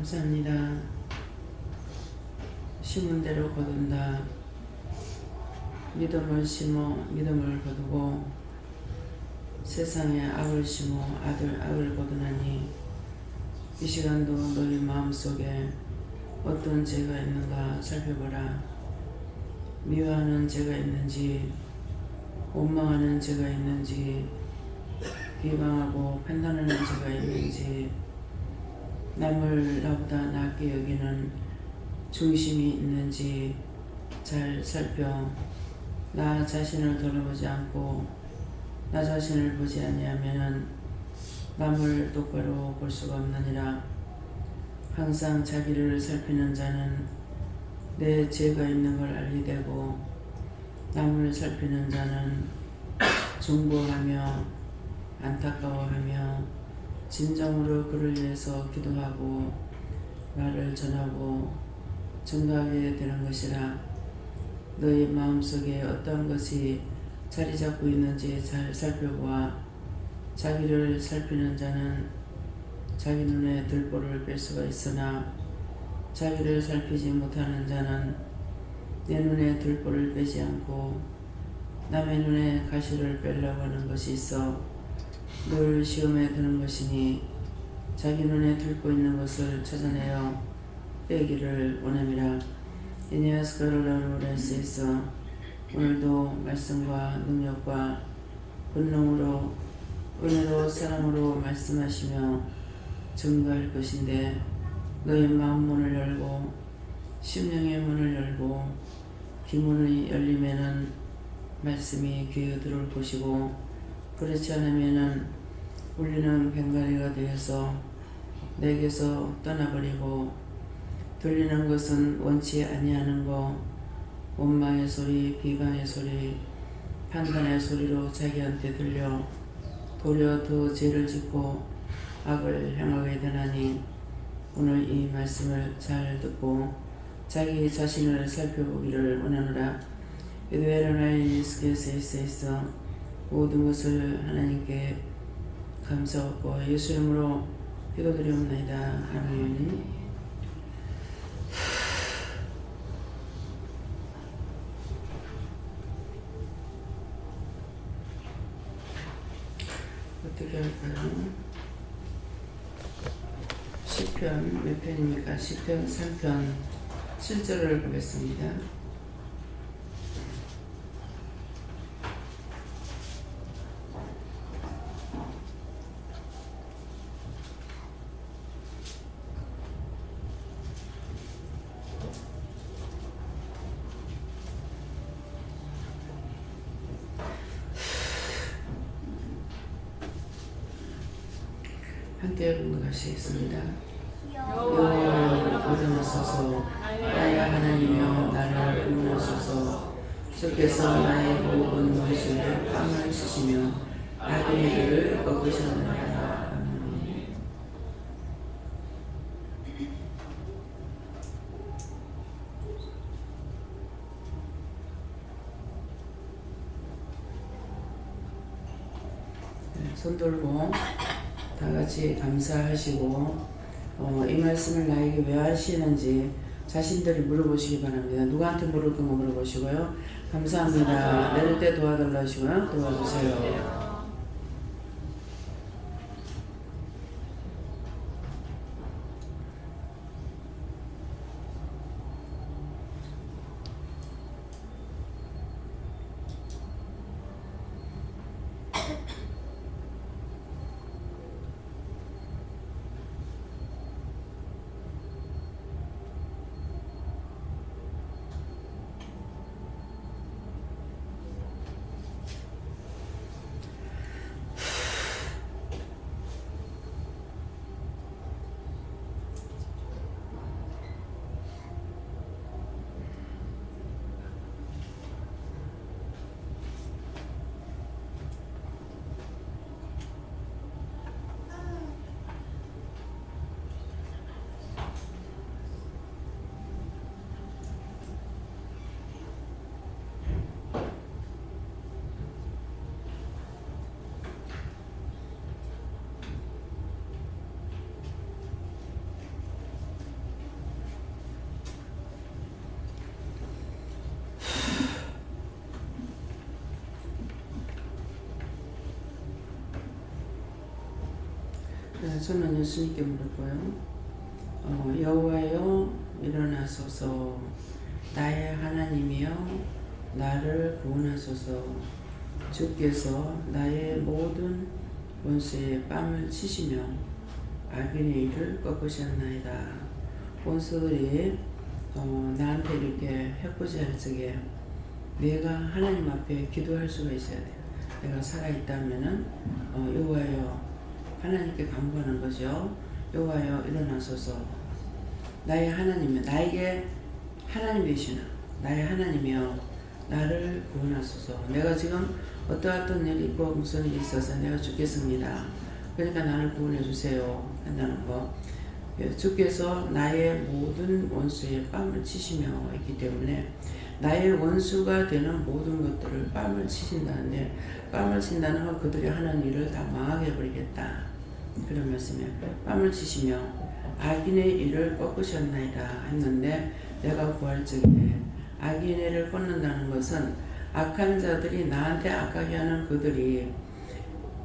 감사합니다. 심은 대로 거둔다. 믿음을 심어 믿음을 거두고 세상에 악을 심어 악을 거두나니 이 시간도 너희 마음속에 어떤 죄가 있는가 살펴보라. 미워하는 죄가 있는지, 원망하는 죄가 있는지, 비방하고 판단하는 죄가 있는지, 남을 나보다 낮게 여기는 중심이 있는지 잘 살펴 나 자신을 돌아보지 않고 나 자신을 보지 아니하면은 남을 똑바로 볼 수가 없느니라. 항상 자기를 살피는 자는 내 죄가 있는 걸 알게 되고 남을 살피는 자는 중보하며 안타까워하며 진정으로 그를 위해서 기도하고 말을 전하고 증거하게 되는 것이라. 너희 마음속에 어떤 것이 자리 잡고 있는지 잘 살펴보아. 자기를 살피는 자는 자기 눈에 들보를 뺄 수가 있으나 자기를 살피지 못하는 자는 내 눈에 들보를 빼지 않고 남의 눈에 가시를 빼려고 하는 것이 있어 늘 시험에 드는 것이니 자기 눈에 들고 있는 것을 찾아내어 빼기를 원함이라. 이니아스 카롤라우레스 있어 오늘도 말씀과 능력과 권능으로 은혜로 사랑으로 말씀하시며 증거할 것인데 너희 마음 문을 열고 심령의 문을 열고 귀문이 열리면은 말씀이 귀에 들어올 것이고 그렇지 않으면은 울리는 괭가리가 되어서 내게서 떠나버리고 들리는 것은 원치 아니하는 거 원망의 소리, 비방의 소리, 판단의 소리로 자기한테 들려 도리어 더 죄를 짓고 악을 향하게 되나니 오늘 이 말씀을 잘 듣고 자기 자신을 살펴보기를 원하노라. 에드웨르나이 예수께서 모든 것을 하나님께 감사하고 예수 이름으로 기도드리옵나이다. 아멘. 어떻게 할까요? 시편 몇 편입니까? 시편 3편 7절을 보겠습니다. 함께 공부하시겠습니다. 여호와여 일어나소서 나의 하나님이여 나를 구원하소서. 주께서 나의 모든 원수의 뺨을 치시며 악인들을 꺾으셨나이다. 아멘. 손 들고 다같이 감사하시고 이 말씀을 나에게 왜 하시는지 자신들이 물어보시기 바랍니다. 누구한테 물을 거면 물어보시고요. 감사합니다. 내릴 때 도와달라 하시고요. 도와주세요. 네, 저는 예수님께 물었고요. 여호와여 일어나소서 나의 하나님이여 나를 구원하소서 주께서 나의 모든 원수의 뺨을 치시며 악인의 일을 꺾으셨나이다. 원수들이 나한테 이렇게 해코지 할 적에 내가 하나님 앞에 기도할 수가 있어야 돼요. 내가 살아있다면은 여호와여 하나님께 간구하는 거죠. 여호와여 일어나소서 나의 하나님이여 나에게 하나님 되시나 나의 하나님이여 나를 구원하소서. 내가 지금 어떠한 일이 있고 무슨 일이 있어서 내가 죽겠습니다. 그러니까 나를 구원해 주세요 한다는 거. 주께서 나의 모든 원수의 뺨을 치시며 있기 때문에 나의 원수가 되는 모든 것들을 뺨을 치신다는데, 뺨을 친다는 건 그들이 하는 일을 다 망하게 해버리겠다 그런 말씀이에요. 뺨을 치시며 악인의 일을 꺾으셨나이다 했는데, 내가 구할 적에 악인의 일을 꺾는다는 것은 악한 자들이 나한테 악하게 하는 그들이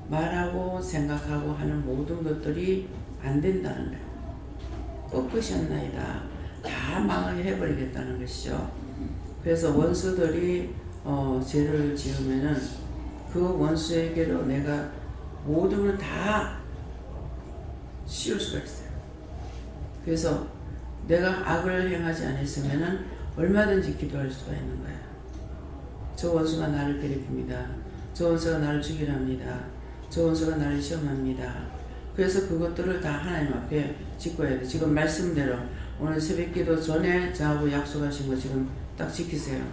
말하고 생각하고 하는 모든 것들이 안 된다는 거예요. 꺾으셨나이다. 다 망하게 해버리겠다는 것이죠. 그래서 원수들이 죄를 지으면은 그 원수에게로 내가 모든 걸 다 씌울 수가 있어요. 그래서 내가 악을 행하지 않았으면은 얼마든지 기도할 수가 있는 거예요. 저 원수가 나를 괴롭힙니다. 저 원수가 나를 죽이려 합니다. 저 원수가 나를 시험합니다. 그래서 그것들을 다 하나님 앞에 짚어야 돼. 지금 말씀대로 오늘 새벽기도 전에 저하고 약속하신 거 지금 딱 지키세요.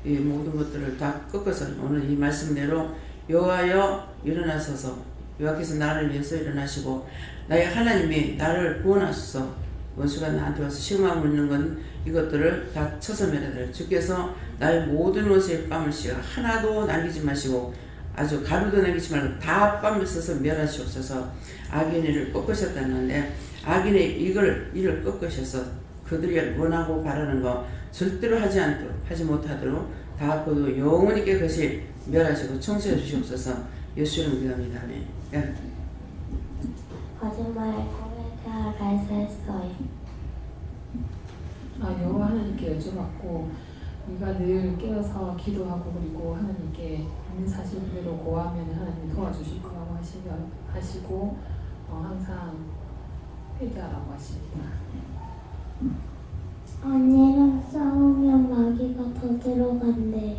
이 모든 것들을 다 꺾어서 오늘 이 말씀대로 여호와여 일어나소서 여호와께서 나를 위해서 일어나시고 나의 하나님이 나를 구원하소서. 원수가 나한테 와서 시험하고 있는 건 이것들을 다 쳐서 멸해야 돼요. 주께서 나의 모든 원수의 뺨을 씌워 하나도 남기지 마시고 아주 가루도 남기지 말고 다 뺨을 써서 멸하시옵소서. 악인의 일을 꺾으셨다는데 악인의 일을 꺾으셔서 그들이 원하고 바라는 거 절대로 하지 못하도록 다 그도 영원히 그것이 멸하시고 청소해 주시옵소서. 예수를 믿습니다. 아멘. 예. 거짓말을 고백하라 했어요. 여호와 하나님께 여쭤봤고 우리가 늘 깨어서 기도하고 그리고 하나님께 있는 사실 그대로 고하면 하나님이 도와주실 거라고 하시고 항상 회개하라고 하십니다. 언니랑 싸우면 마귀가 더 들어간대.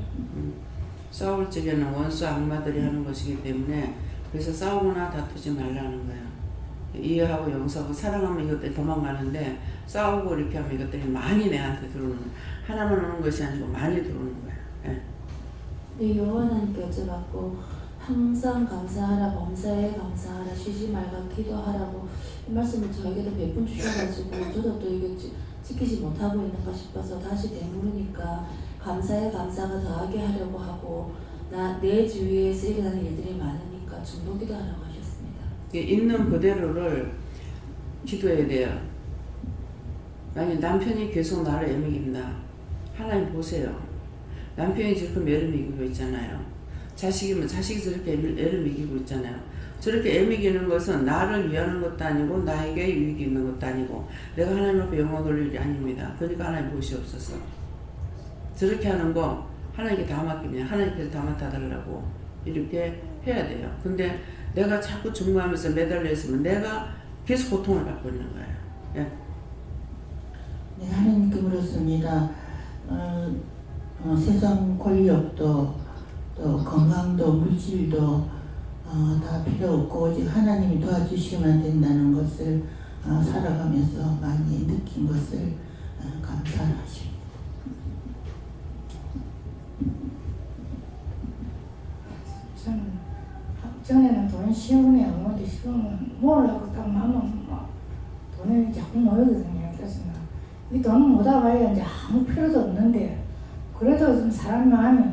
싸울 적에는 원수 악마들이 하는 것이기 때문에 그래서 싸우거나 다투지 말라는 거예요. 이해하고 용서하고 사랑하면 이것들이 도망가는데 싸우고 이렇게 하면 이것들이 많이 내한테 들어오는 거예요. 하나만 오는 것이 아니고 많이 들어오는 거예요. 예. 네, 여호와 하나님께 여쭤봤고 항상 감사하라, 범사에 감사하라, 쉬지 말고 기도하라고 이 말씀을 저에게도 몇 번 주셔가지고 저도 또 이게 지키지 못하고 있는가 싶어서 다시 되물으니까 감사에 감사가 더하게 하려고 하고 내 주위에서 일어나는 일들이 많으니까 중보 기도하라고 하셨습니다. 있는 그대로를 기도해야 돼요. 만약 남편이 계속 나를 애먹인다. 하나님 보세요. 남편이 지금 애를 먹이고 있잖아요. 자식이면 자식이 저렇게 애를 먹이고 있잖아요. 저렇게 애 먹이는 것은 나를 위하는 것도 아니고 나에게 유익이 있는 것도 아니고 내가 하나님 앞에 영광 돌릴 일이 아닙니다. 그러니까 하나님 보시옵소서. 저렇게 하는 거 하나님께 다 맡기면 하나님께서 다 맡아달라고 이렇게 해야 돼요. 근데 내가 자꾸 중보하면서 매달려 있으면 내가 계속 고통을 받고 있는 거예요. 예. 네, 하나님께 물었습니다. 세상 권력도 또 건강도 물질도 다 필요 없고 오직 하나님이 도와주시면 된다는 것을 살아가면서 많이 느낀 것을 감사하십니다. 저는 전에는 돈 시험에 없는데 시험은 모으려고 딱 마음은 돈이 자꾸 모이거든요. 그래서 이 돈은 못 와봐야 이제 아무 필요도 없는데 그래도 좀 사람 마음이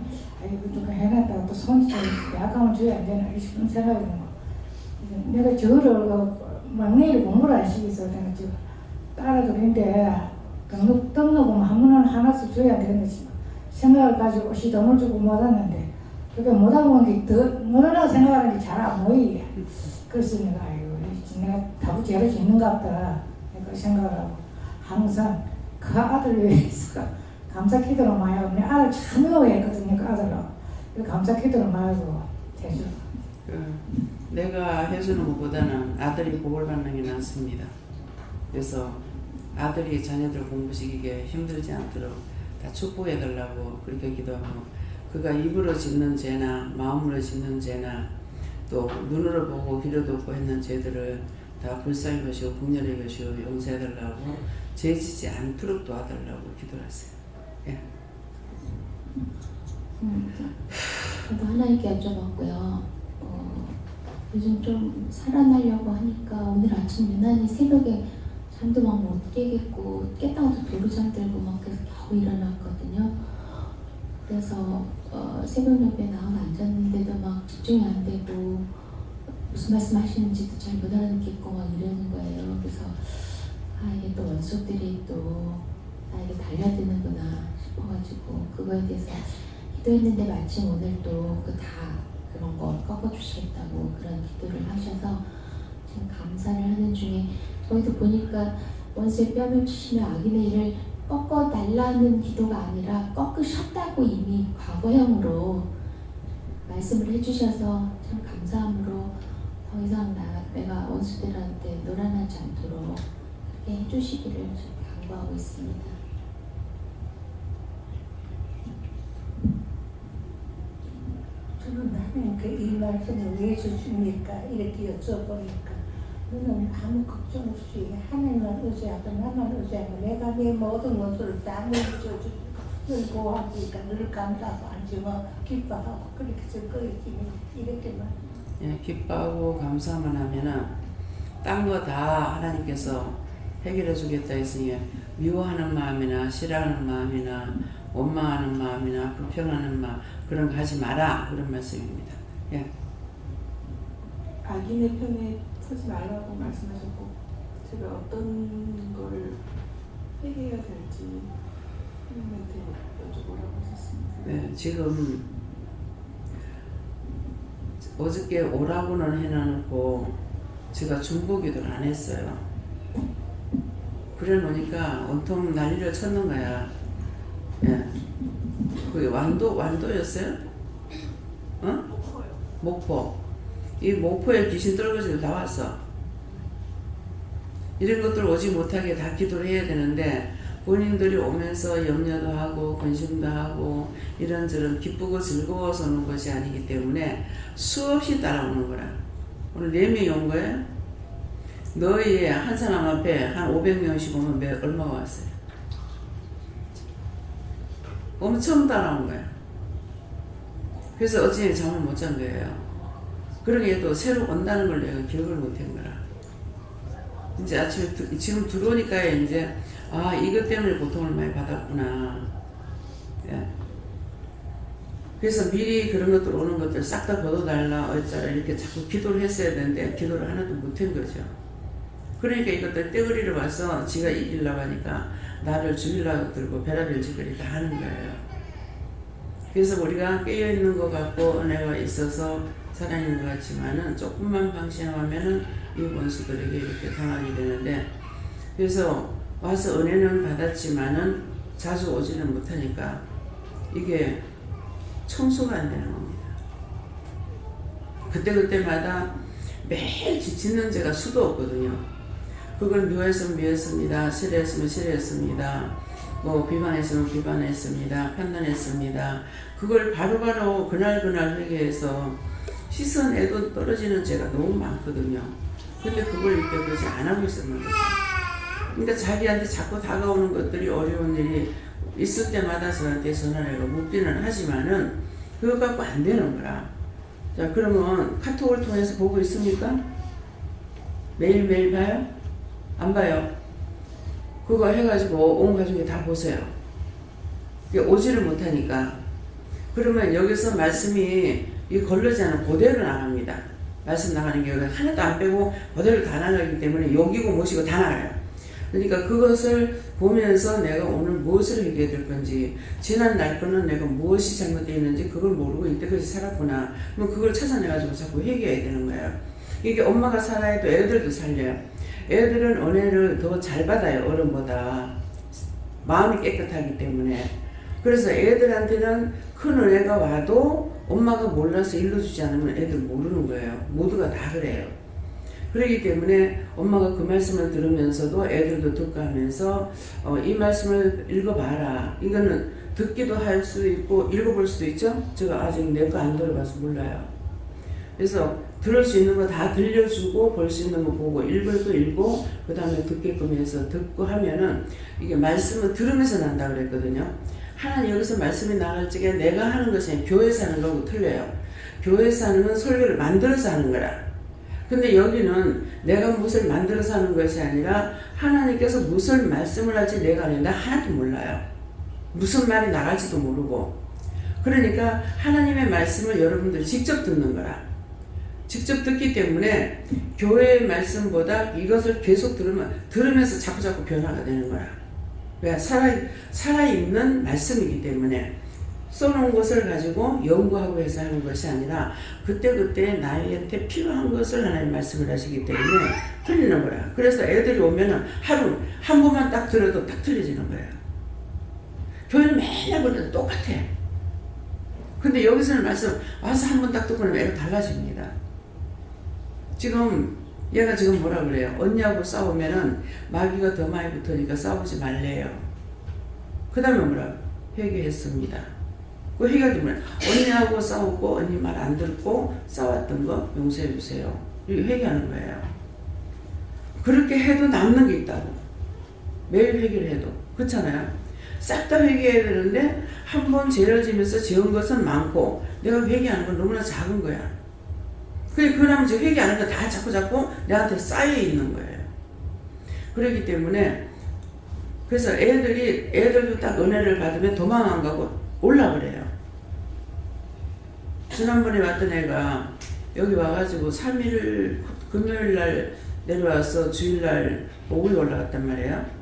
이거 좀 해놨다가 또 손짓 약하면 줘야 안 되나 이런 생각이 드는 거. 내가 저를 막내일 공부를 안 시켜서 내가 지금 따라도 있는데 등록금 한 번은 하나씩 줘야 되는데 생각을 가지고 시덤을 주고 못 왔는데 그게 못 와본 게 더 못하라고 생각하는 게 잘 안 보이게. 그래서 내가 내가 다부 죄를 짓는가 보다 내가 생각을 하고 항상 그 아들 위해서 감사 기도를 많이 하고 내 아들 참 미워했거든요. 그 아들로 감사 기도를 많이 하고 해줘. 내가 해주는 것보다는 아들이 복을 받는 게 낫습니다. 그래서 아들이 자녀들 공부시키기에 힘들지 않도록 다 축복해 달라고 그렇게 기도하고, 그가 입으로 짓는 죄나 마음으로 짓는 죄나 또 눈으로 보고 귀로 듣고 했는 죄들을 다 불쌍히 여시고 긍휼히 여시고 용서해 달라고, 죄 짓지 않도록 도와달라고 기도하세요. 예. 저도 하나님께 여쭤봤고요. 요즘 좀 살아나려고 하니까 오늘 아침 유난히 새벽에 잠도 막 못 깨겠고 깼다가도 도로 잠들고 막 계속 겨우 일어났거든요. 그래서 새벽 예배 나와 앉았는데도 막 집중이 안 되고 무슨 말씀 하시는지도 잘 못 알아듣겠고 막 이러는 거예요. 그래서 이게 또 원수들이 또 나에게 달려드는구나 싶어가지고 그거에 대해서 기도했는데 마침 오늘 또 그 다 그런 거 꺾어주시겠다고 그런 기도를 하셔서 지금 감사를 하는 중에, 거기서 보니까 원수의 뺨을 치시며 악인의 일을 꺾어달라는 기도가 아니라 꺾으셨다고 이미 과거형으로 말씀을 해주셔서 참 감사함으로 더 이상 내가 원수들한테 노란하지 않도록 그렇게 해주시기를 간구하고 있습니다. 저는 나는 그 이 말씀을 왜 주십니까? 이렇게 여쭤보니까 너는 아무 걱정 없이 하나님만 의지하고 나만 의지하고 내가 내 모든 것을 다 물려주고 늘 보호하니까 늘 감사하고 안심하고 기뻐하고 그렇게 될 거였지 이렇게만. 예, 기뻐하고 감사만 하면은 딴 거 다 하나님께서 해결해 주겠다 했으니 미워하는 마음이나 싫어하는 마음이나 원망하는 마음이나 불평하는 마음 그런 거 하지 마라, 그런 말씀입니다. 예. 악인의 편에 서지 말라고 말씀하셨고 제가 어떤 걸 회개해야 될지 하나님한테 여쭤보라고 하셨습니다. 네, 지금 어저께 오라고는 해놔놓고 제가 중보기도를 안 했어요. 그래 놓으니까 온통 난리를 쳤는 거야. 예. 그게 완도였어요? 어? 목포. 이 목포에 귀신 떨거지도 다 왔어. 이런 것들 오지 못하게 다 기도를 해야 되는데 본인들이 오면서 염려도 하고 근심도 하고 이런저런 기쁘고 즐거워서 오는 것이 아니기 때문에 수없이 따라오는 거라. 오늘 4명이 온 거예요. 너희 한 사람 앞에 한 500명씩 오면 얼마가 왔어요? 엄청 따라온 거야. 그래서 어제 잠을 못 잔 거예요. 그러게 또 새로 온다는 걸 내가 기억을 못 한 거라. 이제 아침에 지금 들어오니까 이제 이것 때문에 고통을 많이 받았구나. 예. 그래서 미리 그런 것들 오는 것들 싹 다 걷어달라 어쩌라 이렇게 자꾸 기도를 했어야 되는데 기도를 하나도 못 한 거죠. 그러니까 이것들 떼거리를 와서 지가 이기려고 하니까 나를 죽이려고 들고 베라벨 짓거리 다 하는 거예요. 그래서 우리가 깨어있는 것 같고 은혜가 있어서 살아있는 것 같지만은 조금만 방심하면은 이 원수들에게 이렇게 당하게 되는데, 그래서 와서 은혜는 받았지만은 자주 오지는 못하니까 이게 청소가 안 되는 겁니다. 그때마다 매일 짓는 제가 수도 없거든요. 그걸 묘했으면 묘했습니다. 싫어했으면 싫어했습니다. 뭐 비방했으면 비방했습니다. 판단했습니다. 그걸 바로바로 그날 회개해서 씻어내도 떨어지는 죄가 너무 많거든요. 근데 그걸 이때까지 안 하고 있었는 거죠. 그러니까 자기한테 자꾸 다가오는 것들이 어려운 일이 있을 때마다 저한테 전화를 해서 묻기는 하지만은 그거 갖고 안 되는 거라. 자, 그러면 카톡을 통해서 보고 있습니까? 매일매일 봐요? 안 봐요? 그거 해가지고 온 가족이 다 보세요. 오지를 못하니까. 그러면 여기서 말씀이 걸르지 않은 그대로 나갑니다. 말씀 나가는 게 하나도 안 빼고 그대로 다 나가기 때문에 여기고 모시고 다 나가요. 그러니까 그것을 보면서 내가 오늘 무엇을 해야 될 건지, 지난 날 거는 내가 무엇이 잘못되어 있는지 그걸 모르고 이때까지 살았구나. 그럼 그걸 찾아내가지고 자꾸 회개해야 되는 거예요. 이게 엄마가 살아야 또 애들도 살려요. 애들은 은혜를 더 잘 받아요. 어른보다. 마음이 깨끗하기 때문에. 그래서 애들한테는 큰 은혜가 와도 엄마가 몰라서 일러주지 않으면 애들 모르는 거예요. 모두가 다 그래요. 그렇기 때문에 엄마가 그 말씀을 들으면서도 애들도 듣고 하면서 이 말씀을 읽어봐라. 이거는 듣기도 할 수도 있고 읽어볼 수도 있죠. 제가 아직 내 거 안 들어봐서 몰라요. 그래서 들을 수 있는 거 다 들려주고 볼 수 있는 거 보고 읽을 거 읽고 그 다음에 듣게끔 해서 듣고 하면은 이게 말씀을 들으면서 난다 그랬거든요. 하나님 여기서 말씀이 나갈 적에 내가 하는 것이 교회에서 하는 거하고 틀려요. 교회에서 하는 건 설교를 만들어서 하는 거라. 근데 여기는 내가 무엇을 만들어서 하는 것이 아니라 하나님께서 무슨 말씀을 할지 내가 아는데 하나도 몰라요. 무슨 말이 나갈지도 모르고. 그러니까 하나님의 말씀을 여러분들 직접 듣는 거라. 직접 듣기 때문에 교회의 말씀보다 이것을 계속 들으면서 자꾸자꾸 변화가 되는 거야. 왜? 살아있는 말씀이기 때문에 써놓은 것을 가지고 연구하고 해서 하는 것이 아니라 그때그때 나한테 필요한 것을 하나님 말씀을 하시기 때문에 틀리는 거야. 그래서 애들이 오면은 하루 한 번만 딱 들어도 딱 틀려지는 거예요. 교회는 맨날 그래도 똑같아. 근데 여기서는 말씀 와서 한 번 딱 듣고 나면 애가 달라집니다. 지금 얘가 지금 뭐라 그래요? 언니하고 싸우면은 마귀가 더 많이 붙으니까 싸우지 말래요. 그 다음에 뭐라? 회개했습니다. 그 회개가 뭐야? 언니하고 싸웠고 언니 말 안 듣고 싸웠던 거 용서해 주세요. 이렇게 회개하는 거예요. 그렇게 해도 남는 게 있다고. 매일 회개를 해도. 그렇잖아요. 싹 다 회개해야 되는데 한 번 죄를 지면서 지은 것은 많고 내가 회개하는 건 너무나 작은 거야. 그러면 이제 회개하는 거 다 자꾸 내한테 쌓여 있는 거예요. 그렇기 때문에 그래서 애들도 딱 은혜를 받으면 도망 안 가고 올라그래요. 지난번에 왔던 애가 여기 와가지고 3일 금요일날 내려와서 주일날 오후에 올라갔단 말이에요.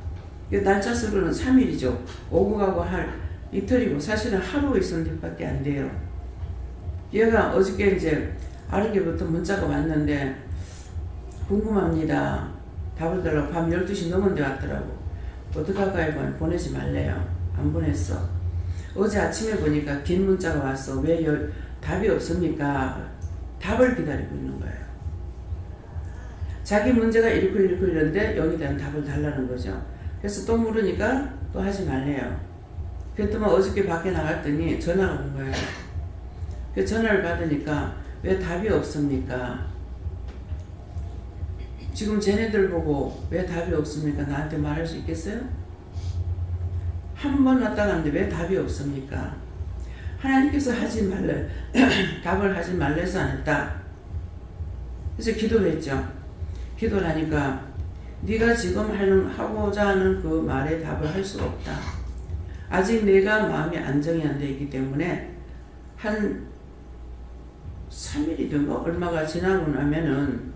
날짜 수로는 3일이죠. 오고 가고 할 이틀이고 사실은 하루 있었는 밖에 안 돼요. 얘가 어저께 이제 아르게부터 문자가 왔는데 궁금합니다. 답을 달라고 밤 12시 넘은데 왔더라고. 어떡할까요? 보내지 말래요. 안 보냈어. 어제 아침에 보니까 긴 문자가 왔어. 왜 답이 없습니까? 답을 기다리고 있는 거예요. 자기 문제가 이렇고 이런데 여기에 대한 답을 달라는 거죠. 그래서 또 물으니까 또 하지 말래요. 그랬더니 어저께 밖에 나갔더니 전화가 온 거예요. 그 전화를 받으니까 왜 답이 없습니까? 지금 쟤네들 보고 왜 답이 없습니까? 나한테 말할 수 있겠어요? 한 번 왔다 갔는데 왜 답이 없습니까? 하나님께서 하지 말래 답을 하지 말래서 안 했다. 그래서 기도를 했죠. 기도를 하니까 네가 지금 하고자 하는 그 말에 답을 할 수가 없다. 아직 내가 마음이 안정이 안 되기 때문에 한 3일이든가 얼마가 지나고 나면은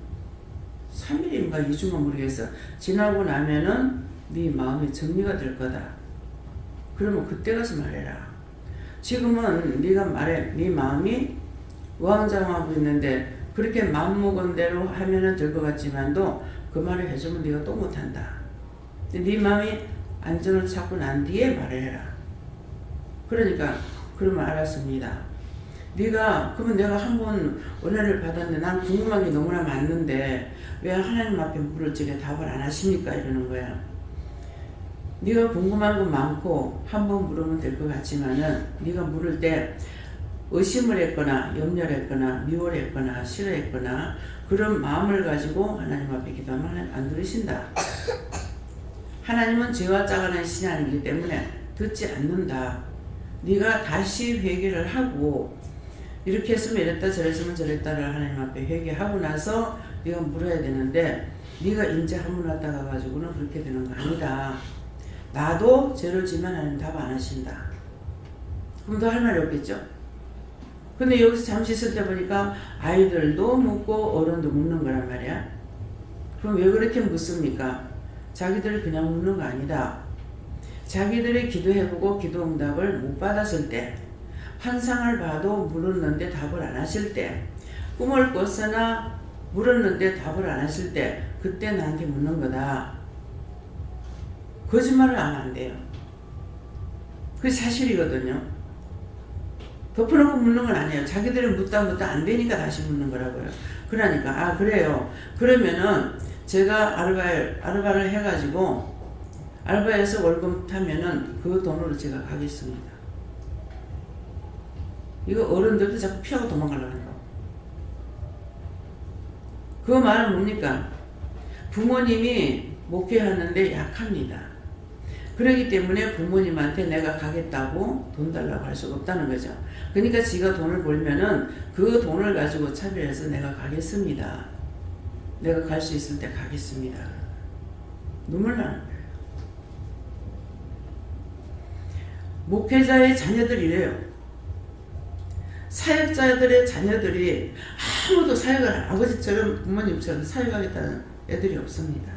3일인가 2주가 모르겠어. 지나고 나면은 네 마음이 정리가 될 거다. 그러면 그때 가서 말해라. 지금은 네가 말해. 네 마음이 우왕좌왕하고 있는데 그렇게 마음먹은 대로 하면은 될 것 같지만도 그 말을 해주면 네가 또 못한다. 네 마음이 안정을 찾고 난 뒤에 말을 해라. 그러니까 그러면 알았습니다. 그러면 내가 한번 은혜를 받았는데 난 궁금한 게 너무나 많는데 왜 하나님 앞에 물을 적에 답을 안 하십니까? 이러는 거야. 네가 궁금한 거 많고 한번 물으면 될 것 같지만은 네가 물을 때 의심을 했거나 염려를 했거나 미워를 했거나 싫어했거나 그런 마음을 가지고 하나님 앞에 기도하면 하나님 안 들으신다. 하나님은 죄와 짜가는 신이 아니기 때문에 듣지 않는다. 네가 다시 회개를 하고 이렇게 했으면 이랬다 저랬으면 저랬다를 하나님 앞에 회개하고 나서 네가 물어야 되는데 네가 인제 한 번 왔다 가가지고는 그렇게 되는 거 아니다. 나도 죄를 지면 하나님 답 안 하신다. 그럼 더 할 말이 없겠죠. 근데 여기서 잠시 있을 때 보니까 아이들도 묻고 어른도 묻는 거란 말이야. 그럼 왜 그렇게 묻습니까? 자기들 그냥 묻는 거 아니다. 자기들이 기도해보고 기도응답을 못 받았을 때, 환상을 봐도 물었는데 답을 안 하실 때, 꿈을 꿨으나 물었는데 답을 안 했을 때 그때 나한테 묻는 거다. 거짓말을 하면 안 돼요. 그게 사실이거든요. 덮어놓고 묻는 건 아니에요. 자기들이 묻다 안 되니까 다시 묻는 거라고요. 그러니까 아 그래요. 그러면은 제가 알바를 해가지고 알바해서 월급 타면은 그 돈으로 제가 가겠습니다. 이거 어른들도 자꾸 피하고 도망가려고 하는 거. 그 말은 뭡니까? 부모님이 목회하는데 약합니다. 그렇기 때문에 부모님한테 내가 가겠다고 돈 달라고 할 수가 없다는 거죠. 그러니까 지가 돈을 벌면은 그 돈을 가지고 차별해서 내가 가겠습니다. 내가 갈 수 있을 때 가겠습니다. 눈물 나는 거예요. 목회자의 자녀들이래요. 사역자들의 자녀들이 아무도 사역을 아버지처럼 부모님처럼 사역하겠다는 애들이 없습니다.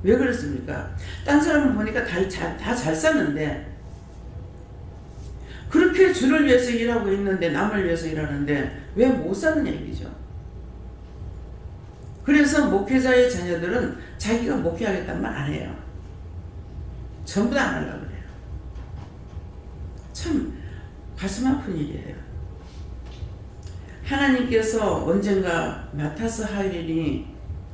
왜 그렇습니까? 딴 사람은 보니까 다 잘 사는데 그렇게 주를 위해서 일하고 있는데 남을 위해서 일하는데 왜 못 사느냐 얘기죠. 그래서 목회자의 자녀들은 자기가 목회하겠다는 말 안 해요. 전부 다 안 하려고 그래요. 참 가슴 아픈 일이에요. 하나님께서 언젠가 맡아서 할 일이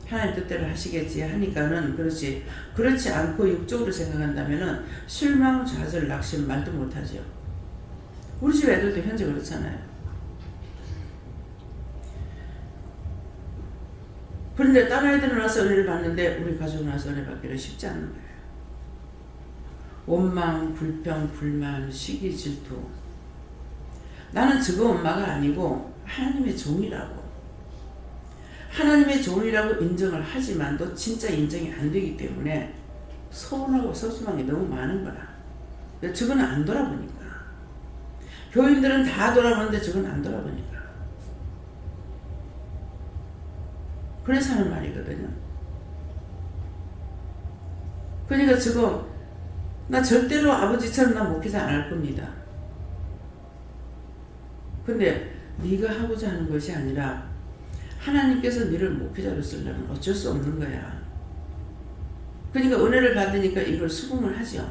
하나님 뜻대로 하시겠지 하니까는 그렇지. 그렇지 않고 육적으로 생각한다면은 실망, 좌절, 낙심 말도 못하죠. 우리 집 애들도 현재 그렇잖아요. 그런데 다른 애들은 와서 은혜를 받는데 우리 가족은 와서 은혜 받기는 쉽지 않은 거예요. 원망, 불평, 불만, 시기, 질투. 나는 저거 엄마가 아니고 하나님의 종이라고. 하나님의 종이라고 인정을 하지만도 진짜 인정이 안 되기 때문에 서운하고 소심한 게 너무 많은 거라. 저거는 안 돌아보니까. 교인들은 다 돌아보는데 저건 안 돌아보니까. 그래서 하는 말이거든요. 그러니까 저거 나 절대로 아버지처럼 나 목회자 안 할 겁니다. 근데 네가 하고자 하는 것이 아니라 하나님께서 너를 목회자로 쓰려면 어쩔 수 없는 거야. 그러니까 은혜를 받으니까 이걸 수긍을 하죠.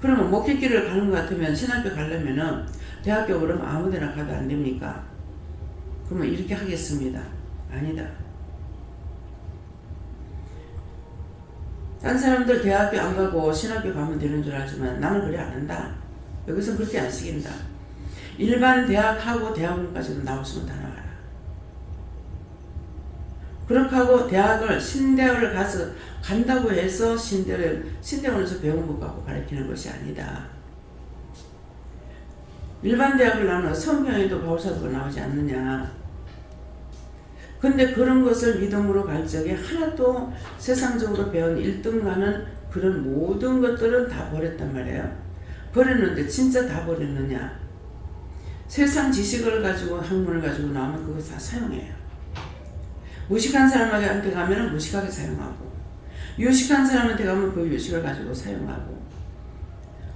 그러면 목회길을 가는 것 같으면 신학교 가려면은 대학교 그러면 아무 데나 가도 안 됩니까? 그러면 이렇게 하겠습니다. 아니다. 딴 사람들 대학교 안 가고 신학교 가면 되는 줄 알지만 나는 그래 안 한다. 여기서 그렇게 안 시킨다. 일반 대학하고 대학원까지도 나왔으면 다 나와라. 그렇게 하고 대학을 신대학을 가서 간다고 해서 신대원에서 배운 것 갖고 가르치는 것이 아니다. 일반 대학을 나는 성경에도 바울사도가 나오지 않느냐. 근데 그런 것을 믿음으로 갈 적에 하나도 세상적으로 배운 1등가는 그런 모든 것들은 다 버렸단 말이에요. 버렸는데 진짜 다 버렸느냐. 세상 지식을 가지고 학문을 가지고 나오면 그거 다 사용해요. 무식한 사람한테 가면 무식하게 사용하고 유식한 사람한테 가면 그 유식을 가지고 사용하고.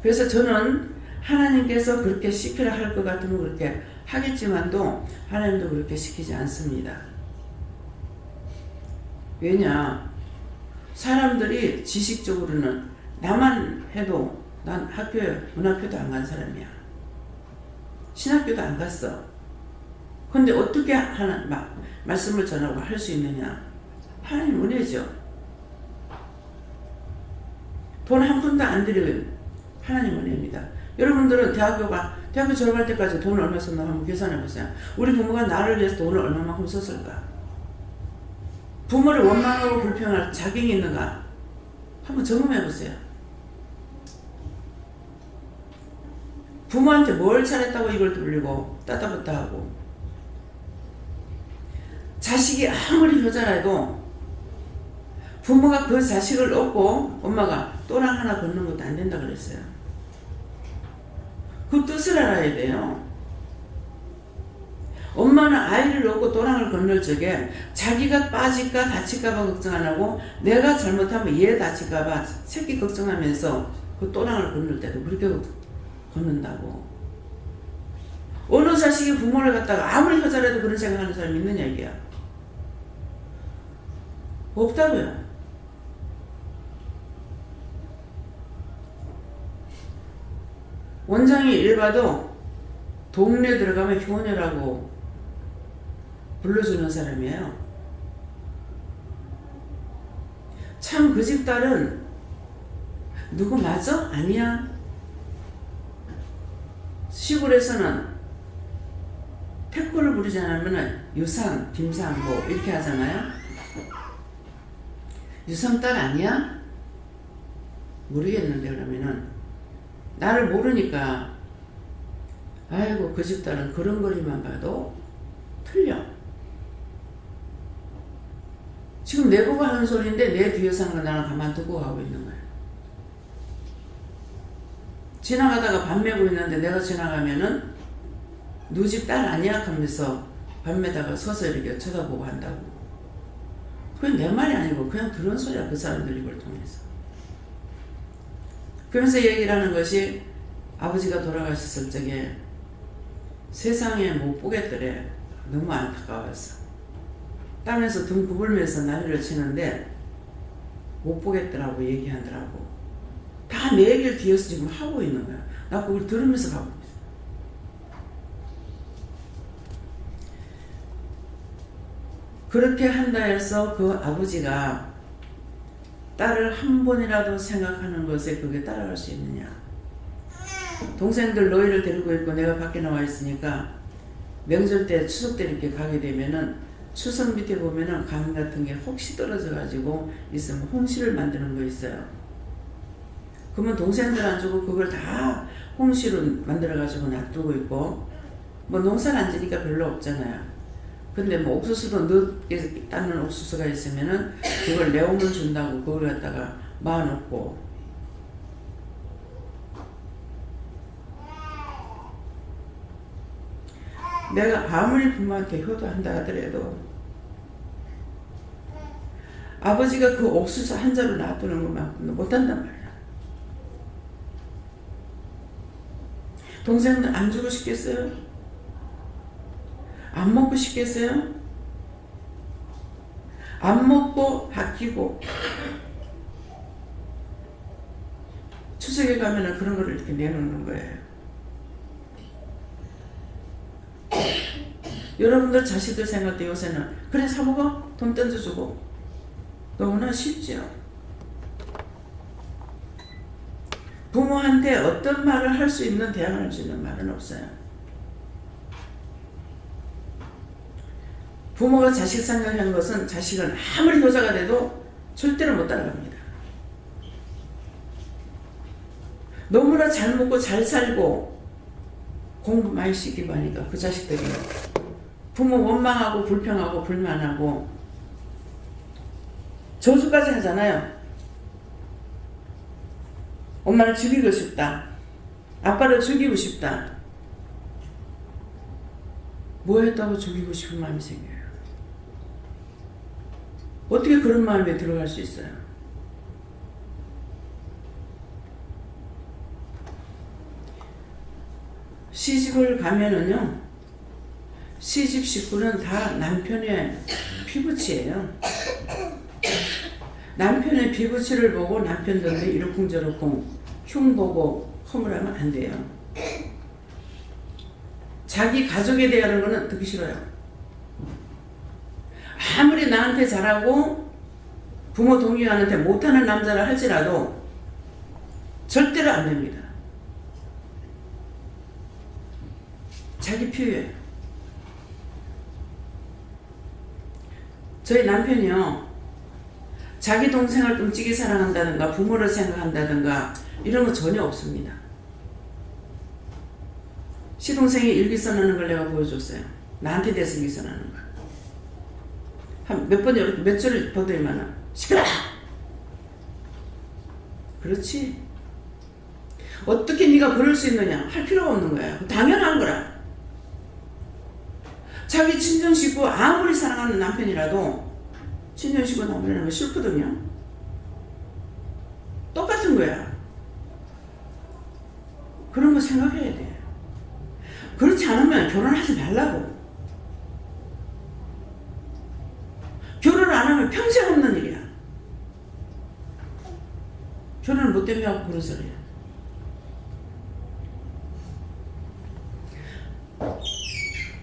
그래서 저는 하나님께서 그렇게 시키라 할 것 같으면 그렇게 하겠지만도 하나님도 그렇게 시키지 않습니다. 왜냐? 사람들이 지식적으로는 나만 해도 난 학교에 문학교도 안 간 사람이야. 신학교도 안 갔어. 근데 어떻게 말씀을 전하고 할 수 있느냐? 하나님 은혜죠. 돈 한 푼도 안 들이는 하나님 은혜입니다. 여러분들은 대학교 졸업할 때까지 돈을 얼마 썼나 한번 계산해 보세요. 우리 부모가 나를 위해서 돈을 얼마만큼 썼을까? 부모를 원망하고 불평할 자격이 있는가? 한번 점검해 보세요. 부모한테 뭘 잘했다고 이걸 돌리고 따따붙다 하고. 자식이 아무리 효자라도 부모가 그 자식을 얻고 엄마가 또랑 하나 걷는 것도 안 된다 그랬어요. 그 뜻을 알아야 돼요. 엄마는 아이를 얻고 또랑을 건널 적에 자기가 빠질까 다칠까봐 걱정 안 하고 내가 잘못하면 얘 다칠까봐 새끼 걱정하면서 그 또랑을 건널 때도 그렇게 걷는다고. 어느 자식이 부모를 갖다가 아무리 효자라도 그런 생각하는 사람이 있느냐 이게야. 없다고요. 원장이 일봐도 동네 들어가면 효녀라고 불러주는 사람이에요. 참 그 집 딸은 누구 맞아? 아니야. 시골에서는 태코를 부르지 않으면 유상, 김상 뭐 이렇게 하잖아요. 유상 딸 아니야? 모르겠는데 그러면은 나를 모르니까 아이고 그 집 딸은 그런 거리만 봐도 틀려. 지금 내보고 하는 소리인데 내 뒤에서 하는 거 나는 가만두고 하고 있는 거야. 지나가다가 밥 메고 있는데 내가 지나가면은 누 집 딸 아니야? 하면서 밤에다가 서서 이렇게 쳐다보고 한다고. 그건 내 말이 아니고 그냥 들은 소리야. 그 사람들 입을 통해서. 그러면서 얘기를 하는 것이 아버지가 돌아가셨을 적에 세상에 못 보겠더래. 너무 안타까워서. 땀에서 등 구불면서 난리를 치는데 못 보겠더라고 얘기하더라고. 다 내 얘기를 뒤에서 지금 하고 있는 거야. 나 그걸 들으면서 가고 있어. 그렇게 한다 해서 그 아버지가 딸을 한 번이라도 생각하는 것에 그게 따라갈 수 있느냐. 동생들 너희를 데리고 있고 내가 밖에 나와 있으니까 명절 때 추석 때 이렇게 가게 되면은 추석 밑에 보면은 감 같은 게 혹시 떨어져 가지고 있으면 홍시를 만드는 거 있어요. 그러면 동생들 안 주고 그걸 다 홍시로 만들어 가지고 놔두고 있고 뭐 농사를 안 지니까 별로 없잖아요. 근데 뭐 옥수수도 늦게 따는 옥수수가 있으면은 그걸 내오면 준다고 그걸 갖다가 모아놓고 내가 아무리 부모한테 효도한다 하더라도 아버지가 그 옥수수 한 자루 놔두는 것만큼도 못한단 말이야. 동생들 안 주고 싶겠어요? 안 먹고 싶겠어요? 안 먹고 아끼고 추석에 가면은 그런 거를 이렇게 내놓는 거예요. 여러분들 자식들 생각할 때 요새는 그래 사 먹어? 돈 던져주고 너무나 쉽죠. 부모한테 어떤 말을 할 수 있는 대항을 할 수 있는 말은 없어요. 부모가 자식 생각하는 것은 자식은 아무리 효자가 돼도 절대로 못 따라갑니다. 너무나 잘 먹고 잘 살고 공부 많이 시키고 하니까 그 자식들이 부모 원망하고 불평하고 불만하고 저주까지 하잖아요. 엄마를 죽이고 싶다. 아빠를 죽이고 싶다. 뭐 했다고 죽이고 싶은 마음이 생겨요. 어떻게 그런 마음에 들어갈 수 있어요? 시집을 가면은요, 시집 식구는 다 남편의 피부치예요. 남편의 피부치를 보고 남편들이 이러쿵저러쿵 흉보고 허물하면 안 돼요. 자기 가족에 대한 거는 듣기 싫어요. 아무리 나한테 잘하고 부모 동의하는데 못하는 남자를 할지라도 절대로 안 됩니다. 자기 피우예요. 저희 남편이요, 자기 동생을 끔찍이 사랑한다든가 부모를 생각한다든가 이런 거 전혀 없습니다. 시동생이 일기 써내는 걸 내가 보여줬어요. 나한테 대해서 일기 써내는 거. 한 몇 번 이렇게 몇 줄을 보더니만 시끄러! 그렇지. 어떻게 네가 그럴 수 있느냐 할 필요가 없는 거야. 당연한 거라. 자기 친정 식구 아무리 사랑하는 남편이라도 친정 식구 나무라는 거 싫거든요. 똑같은 거야. 그런 거 생각해야 돼. 그렇지 않으면 결혼하지 말라고. 결혼을 안 하면 평생 없는 일이야. 결혼을 못 때문에 하고 그런 소리야.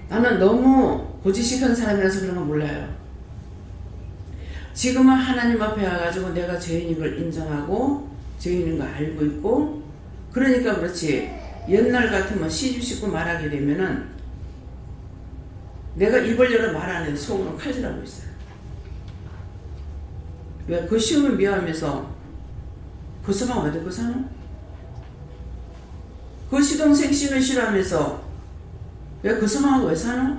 나는 너무 고지식한 사람이라서 그런 거 몰라요. 지금은 하나님 앞에 와가지고 내가 죄인인 걸 인정하고 죄인인 걸 알고 있고, 그러니까 그렇지. 옛날 같으면 시집 식구 말하게 되면은 내가 입을 열어 말 안 해도 속으로 칼질하고 있어요. 왜? 그 시험을 미워하면서 그 사람 어디 그 사람? 그 시동생 씨는 싫어하면서 왜 그 사람하고 왜 사나?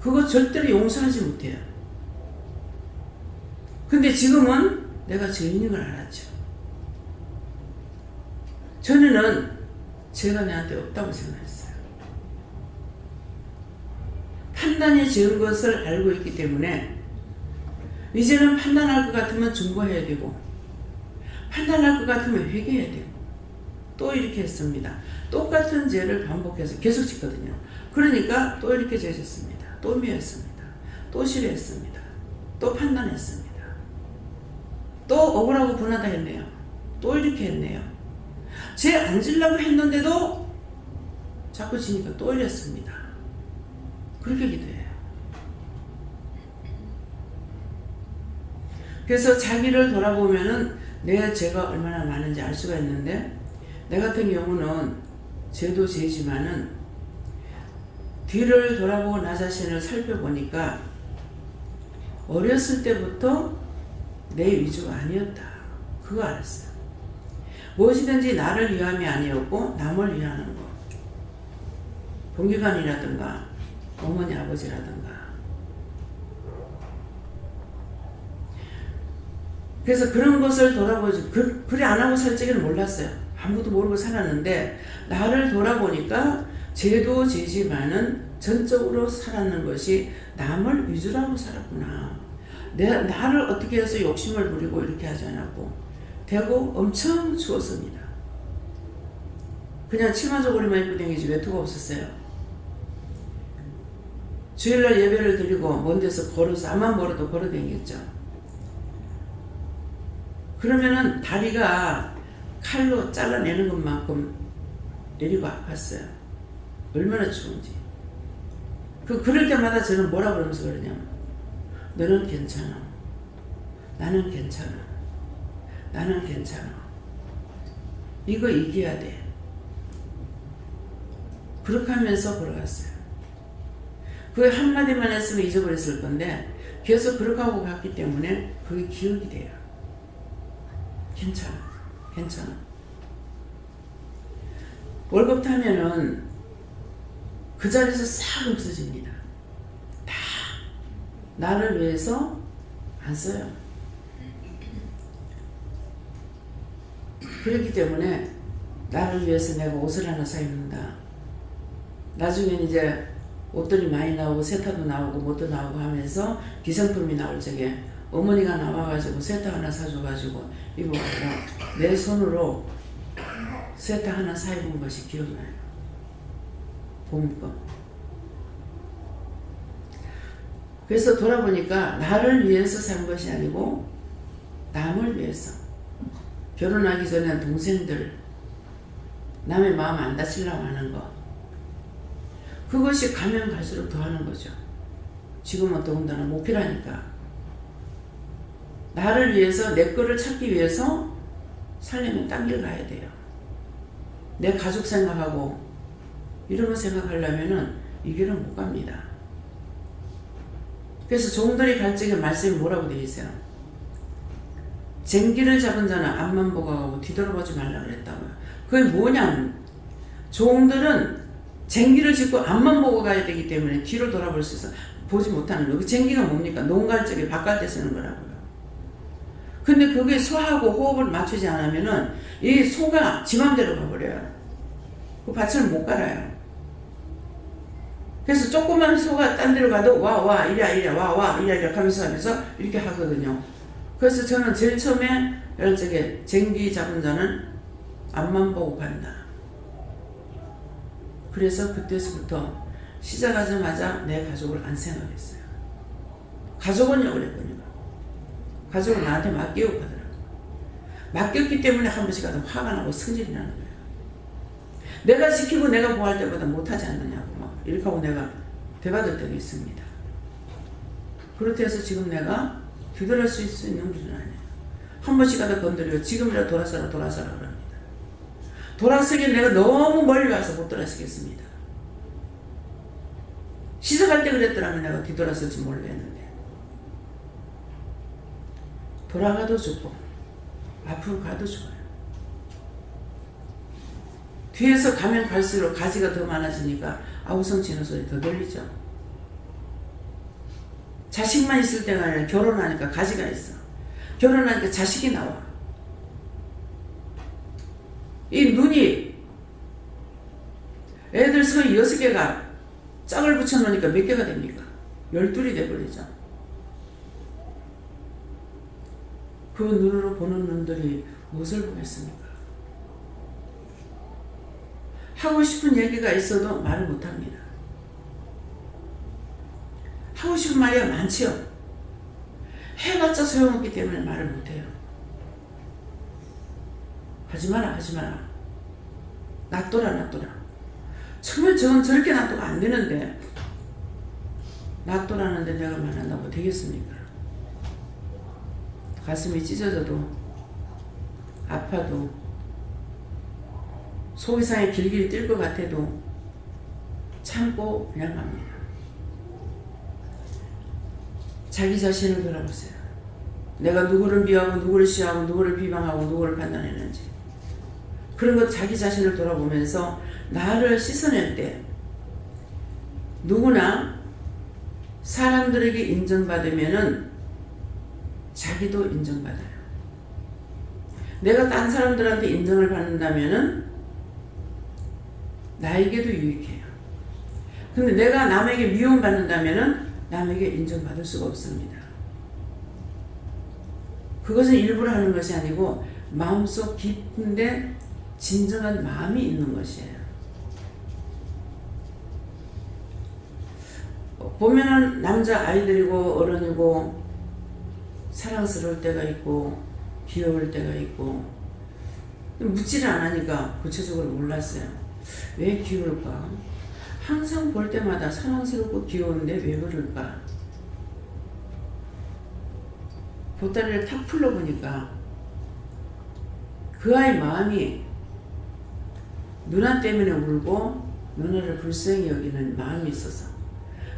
그거 절대로 용서하지 못해요. 근데 지금은 내가 죄인인 걸 알았죠. 전에는 죄가 내한테 없다고 생각했어요. 판단이 지은 것을 알고 있기 때문에 이제는 판단할 것 같으면 중보해야 되고, 판단할 것 같으면 회개해야 되고, 또 이렇게 했습니다. 똑같은 죄를 반복해서 계속 짓거든요. 그러니까 또 이렇게 죄졌습니다. 또 미웠습니다. 또 싫어했습니다. 또 판단했습니다. 또 억울하고 분하다 했네요. 또 이렇게 했네요. 죄 안 지려고 했는데도 자꾸 지니까 또 이랬습니다. 그렇게 기도해요. 그래서 자기를 돌아보면은 내 죄가 얼마나 많은지 알 수가 있는데, 내 같은 경우는 죄도 죄지만은 뒤를 돌아보고 나 자신을 살펴보니까 어렸을 때부터 내 위주가 아니었다. 그거 알았어요. 무엇이든지 나를 위함이 아니었고 남을 위하는 것. 동기간이라든가 어머니 아버지라든가. 그래서 그런 것을 돌아보지, 그래 안 하고 살 적에는 몰랐어요. 아무것도 모르고 살았는데 나를 돌아보니까 죄도 죄지만은 전적으로 살았는 것이 남을 위주로 하고 살았구나. 나를 어떻게 해서 욕심을 부리고 이렇게 하지 않았고, 되고 엄청 추웠습니다. 그냥 치마저고리만 입고 다니지 외투가 없었어요. 주일날 예배를 드리고 먼 데서 걸어서 암만 멀어도 걸어 다니겠죠. 그러면은 다리가 칼로 잘라내는 것만큼 내리고 아팠어요. 얼마나 추운지. 그럴 때마다 저는 뭐라 그러면서 그러냐면, 너는 괜찮아. 나는 괜찮아. 나는 괜찮아. 이거 이겨야 돼. 그렇게 하면서 걸어갔어요. 그 한마디만 했으면 잊어버렸을 건데 계속 그렇게 하고 갔기 때문에 그게 기억이 돼요. 괜찮아. 괜찮아. 월급 타면은 그 자리에서 싹 없어집니다. 다 나를 위해서 안 써요. 그렇기 때문에 나를 위해서 내가 옷을 하나 사 입는다. 나중엔 이제 옷들이 많이 나오고 세탁도 나오고 뭣도 나오고 하면서 기성품이 나올 적에 어머니가 나와가지고 세탁 하나 사줘가지고 입어가지고 내 손으로 세탁 하나 사 입은 것이 기억나요. 봄거. 그래서 돌아보니까 나를 위해서 산 것이 아니고 남을 위해서. 결혼하기 전에 동생들 남의 마음 안 다치려고 하는 거, 그것이 가면 갈수록 더 하는 거죠. 지금은 더군다나 못 필요하니까. 나를 위해서, 내 거를 찾기 위해서 살려면 딴 길 가야 돼요. 내 가족 생각하고 이런 거 생각하려면은 이 길은 못 갑니다. 그래서 종들이 갈 적에 말씀이 뭐라고 되어 있어요? 쟁기를 잡은 자는 앞만 보고 가고 뒤돌아보지 말라 그랬다고요. 그게 뭐냐면, 종들은 쟁기를 짚고 앞만 보고 가야 되기 때문에 뒤로 돌아볼 수 있어 보지 못하는 거예요. 그 쟁기가 뭡니까? 농갈 적에 바깥에 쓰는 거라고요. 근데 그게 소하고 호흡을 맞추지 않으면은 이 소가 지 맘대로 가버려요. 그 밭을 못 갈아요. 그래서 조그만 소가 딴 데로 가도 와 이래 와 이래 하면서 이렇게 하거든요. 그래서 저는 제일 처음에 이럴 적에 쟁기 잡은 자는 앞만 보고 간다. 그래서 그때서부터 시작하자마자 내 가족을 안 생각했어요. 가족은요 그랬거든요. 가족은 나한테 맡기고 가더라고요. 맡겼기 때문에 한 번씩 가다 화가 나고 승질이 나는 거예요. 내가 지키고 내가 보호할 때보다 못하지 않느냐고 막 이렇게 하고 내가 대받을 때도 있습니다. 그렇게 해서 지금 내가 뒤돌아설 수 있는 분은 아니에요. 한 번씩 가다 건드리고 지금이라도 돌아서라 그럽니다. 돌아서긴 내가 너무 멀리 와서 못 돌아서겠습니다. 시작할 때 그랬더라면 내가 뒤돌아설지 모르겠는데 돌아가도 죽고 앞으로 가도 죽어요. 뒤에서 가면 갈수록 가지가 더 많아지니까 아우성 치는 소리 더 들리죠. 자식만 있을 때가 아니라 결혼하니까 가지가 있어. 결혼하니까 자식이 나와. 이 눈이 애들 서이 6개가 짝을 붙여놓으니까 몇 개가 됩니까? 12이 돼버리죠. 그 눈으로 보는 눈들이 무엇을 보겠습니까? 하고 싶은 얘기가 있어도 말을 못합니다. 하고 싶은 말이 많지요. 해봤자 소용없기 때문에 말을 못해요. 하지마라. 놔둬라. 정말 저건 저렇게 놔두면 안 되는데 놔둬라는데 내가 말한다고 되겠습니까? 가슴이 찢어져도 아파도 속 이상에 길길이 뛸 것 같아도 참고 그냥 갑니다. 자기 자신을 돌아보세요. 내가 누구를 미워하고 누구를 싫어하고 누구를 비방하고 누구를 판단했는지 그런 것 자기 자신을 돌아보면서 나를 씻어낼 때 누구나 사람들에게 인정받으면은 자기도 인정받아요. 내가 딴 사람들한테 인정을 받는다면은 나에게도 유익해요. 근데 내가 남에게 미움받는다면은 남에게 인정받을 수가 없습니다. 그것은 일부러 하는 것이 아니고 마음속 깊은데 진정한 마음이 있는 것이에요. 보면은 남자 아이들이고 어른이고 사랑스러울 때가 있고 귀여울 때가 있고 묻지를 않으니까 구체적으로 몰랐어요. 왜 귀여울까? 항상 볼 때마다 사랑스럽고 귀여운데 왜 그럴까? 보따리를 탁 풀러보니까 그 아이 마음이 누나 때문에 울고 누나를 불쌍히 여기는 마음이 있어서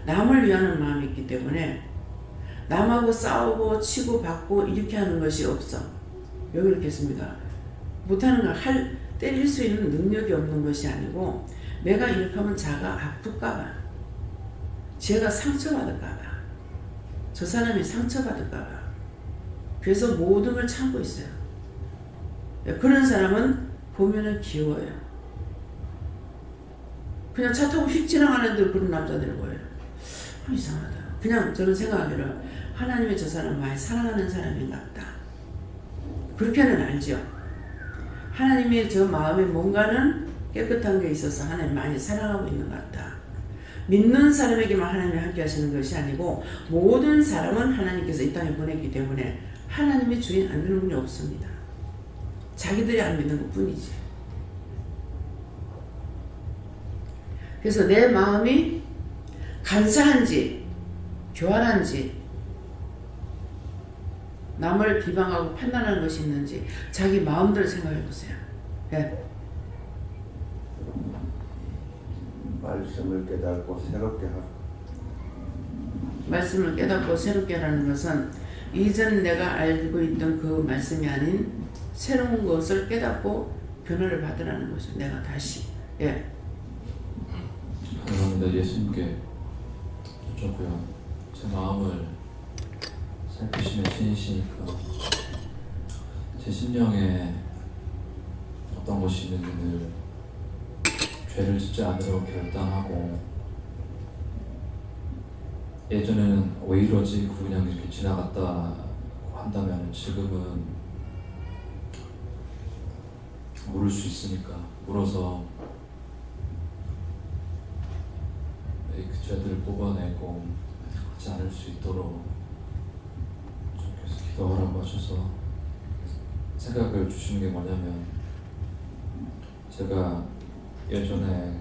남을 위하는 마음이 있기 때문에 남하고 싸우고 치고 받고 이렇게 하는 것이 없어. 왜 그렇겠습니까? 못하는 걸 때릴 수 있는 능력이 없는 것이 아니고 내가 이렇게 하면 자가 아플까봐, 제가 상처받을까봐, 저 사람이 상처받을까봐 그래서 모든 걸 참고 있어요. 그런 사람은 보면은 귀여워요. 그냥 차 타고 휙 지나가는데 그런 남자들이 보여요. 이상하다. 그냥 저는 생각하기를 하나님이 저 사람 많이 사랑하는 사람인가 보다. 그렇게는 알죠. 하나님이 저 마음에 뭔가는 깨끗한 게 있어서 하나님 많이 사랑하고 있는 것 같다. 믿는 사람에게만 하나님이 함께 하시는 것이 아니고 모든 사람은 하나님께서 이 땅에 보냈기 때문에 하나님의 주인 안 되는 분이 없습니다. 자기들이 안 믿는 것 뿐이지. 그래서 내 마음이 간사한지 교활한지 남을 비방하고 판단하는 것이 있는지 자기 마음대로 생각해 보세요. 네. 말씀을 깨닫고 새롭게 하고. 말씀을 깨닫고 새롭게 하라는 것은 이전 내가 알고 있던 그 말씀이 아닌 새로운 것을 깨닫고 변화를 받으라는 것을 내가 다시. 예. 감사합니다. 예수님께 여쭈고요. 제 마음을 살피시는 신이시니까 제 심령에 어떤 것이 있는지를 죄를 짓지 않으려고 결단하고 예전에는 왜 이러지 그냥 이렇게 지나갔다 한다면 지금은 물을 수 있으니까 물어서 죄들을 뽑아내고 하지 않을 수 있도록 주께서 기도하라고 하셔서 생각을 주시는 게 뭐냐면, 제가 예전에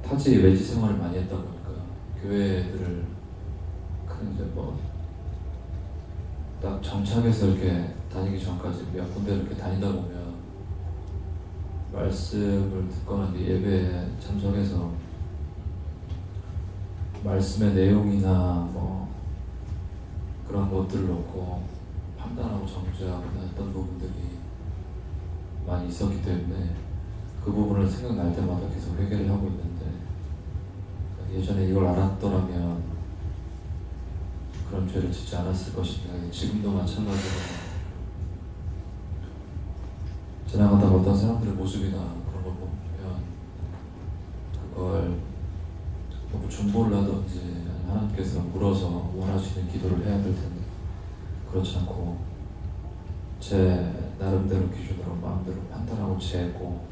그 타지 외지 생활을 많이 했다 보니까 교회들을 큰 이제 딱 정착해서 이렇게 다니기 전까지 몇 군데 이렇게 다니다 보면 말씀을 듣거나 예배에 참석해서 말씀의 내용이나 그런 것들을 놓고 판단하고 정죄하거나 했던 부분들이 많이 있었기 때문에 그 부분을 생각날 때마다 계속 회개를 하고 있는데, 예전에 이걸 알았더라면 그런 죄를 짓지 않았을 것인데, 지금도 마찬가지로 지나가다가 어떤 사람들의 모습이나 그런 걸 보면 그걸 너무 중보를 하든지 하나님께서 물어서 원하시는 기도를 해야 될 텐데, 그렇지 않고 제 나름대로 기준으로 마음대로 판단하고 재고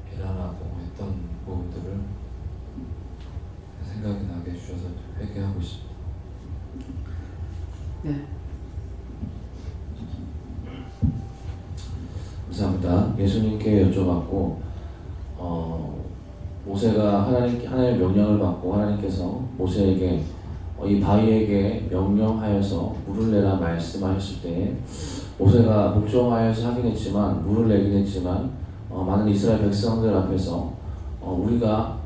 비난하고 했던 부분들을 생각이 나게 해주셔서 회개하고 있습니다. 네. 감사합니다. 예수님께 여쭤봤고, 모세가 하나님의 명령을 받고 하나님께서 모세에게 이 바위에게 명령하여서 물을 내라 말씀하셨을 때, 모세가 복종하여서 하긴 했지만, 물을 내긴 했지만, 많은 이스라엘 백성들 앞에서 우리가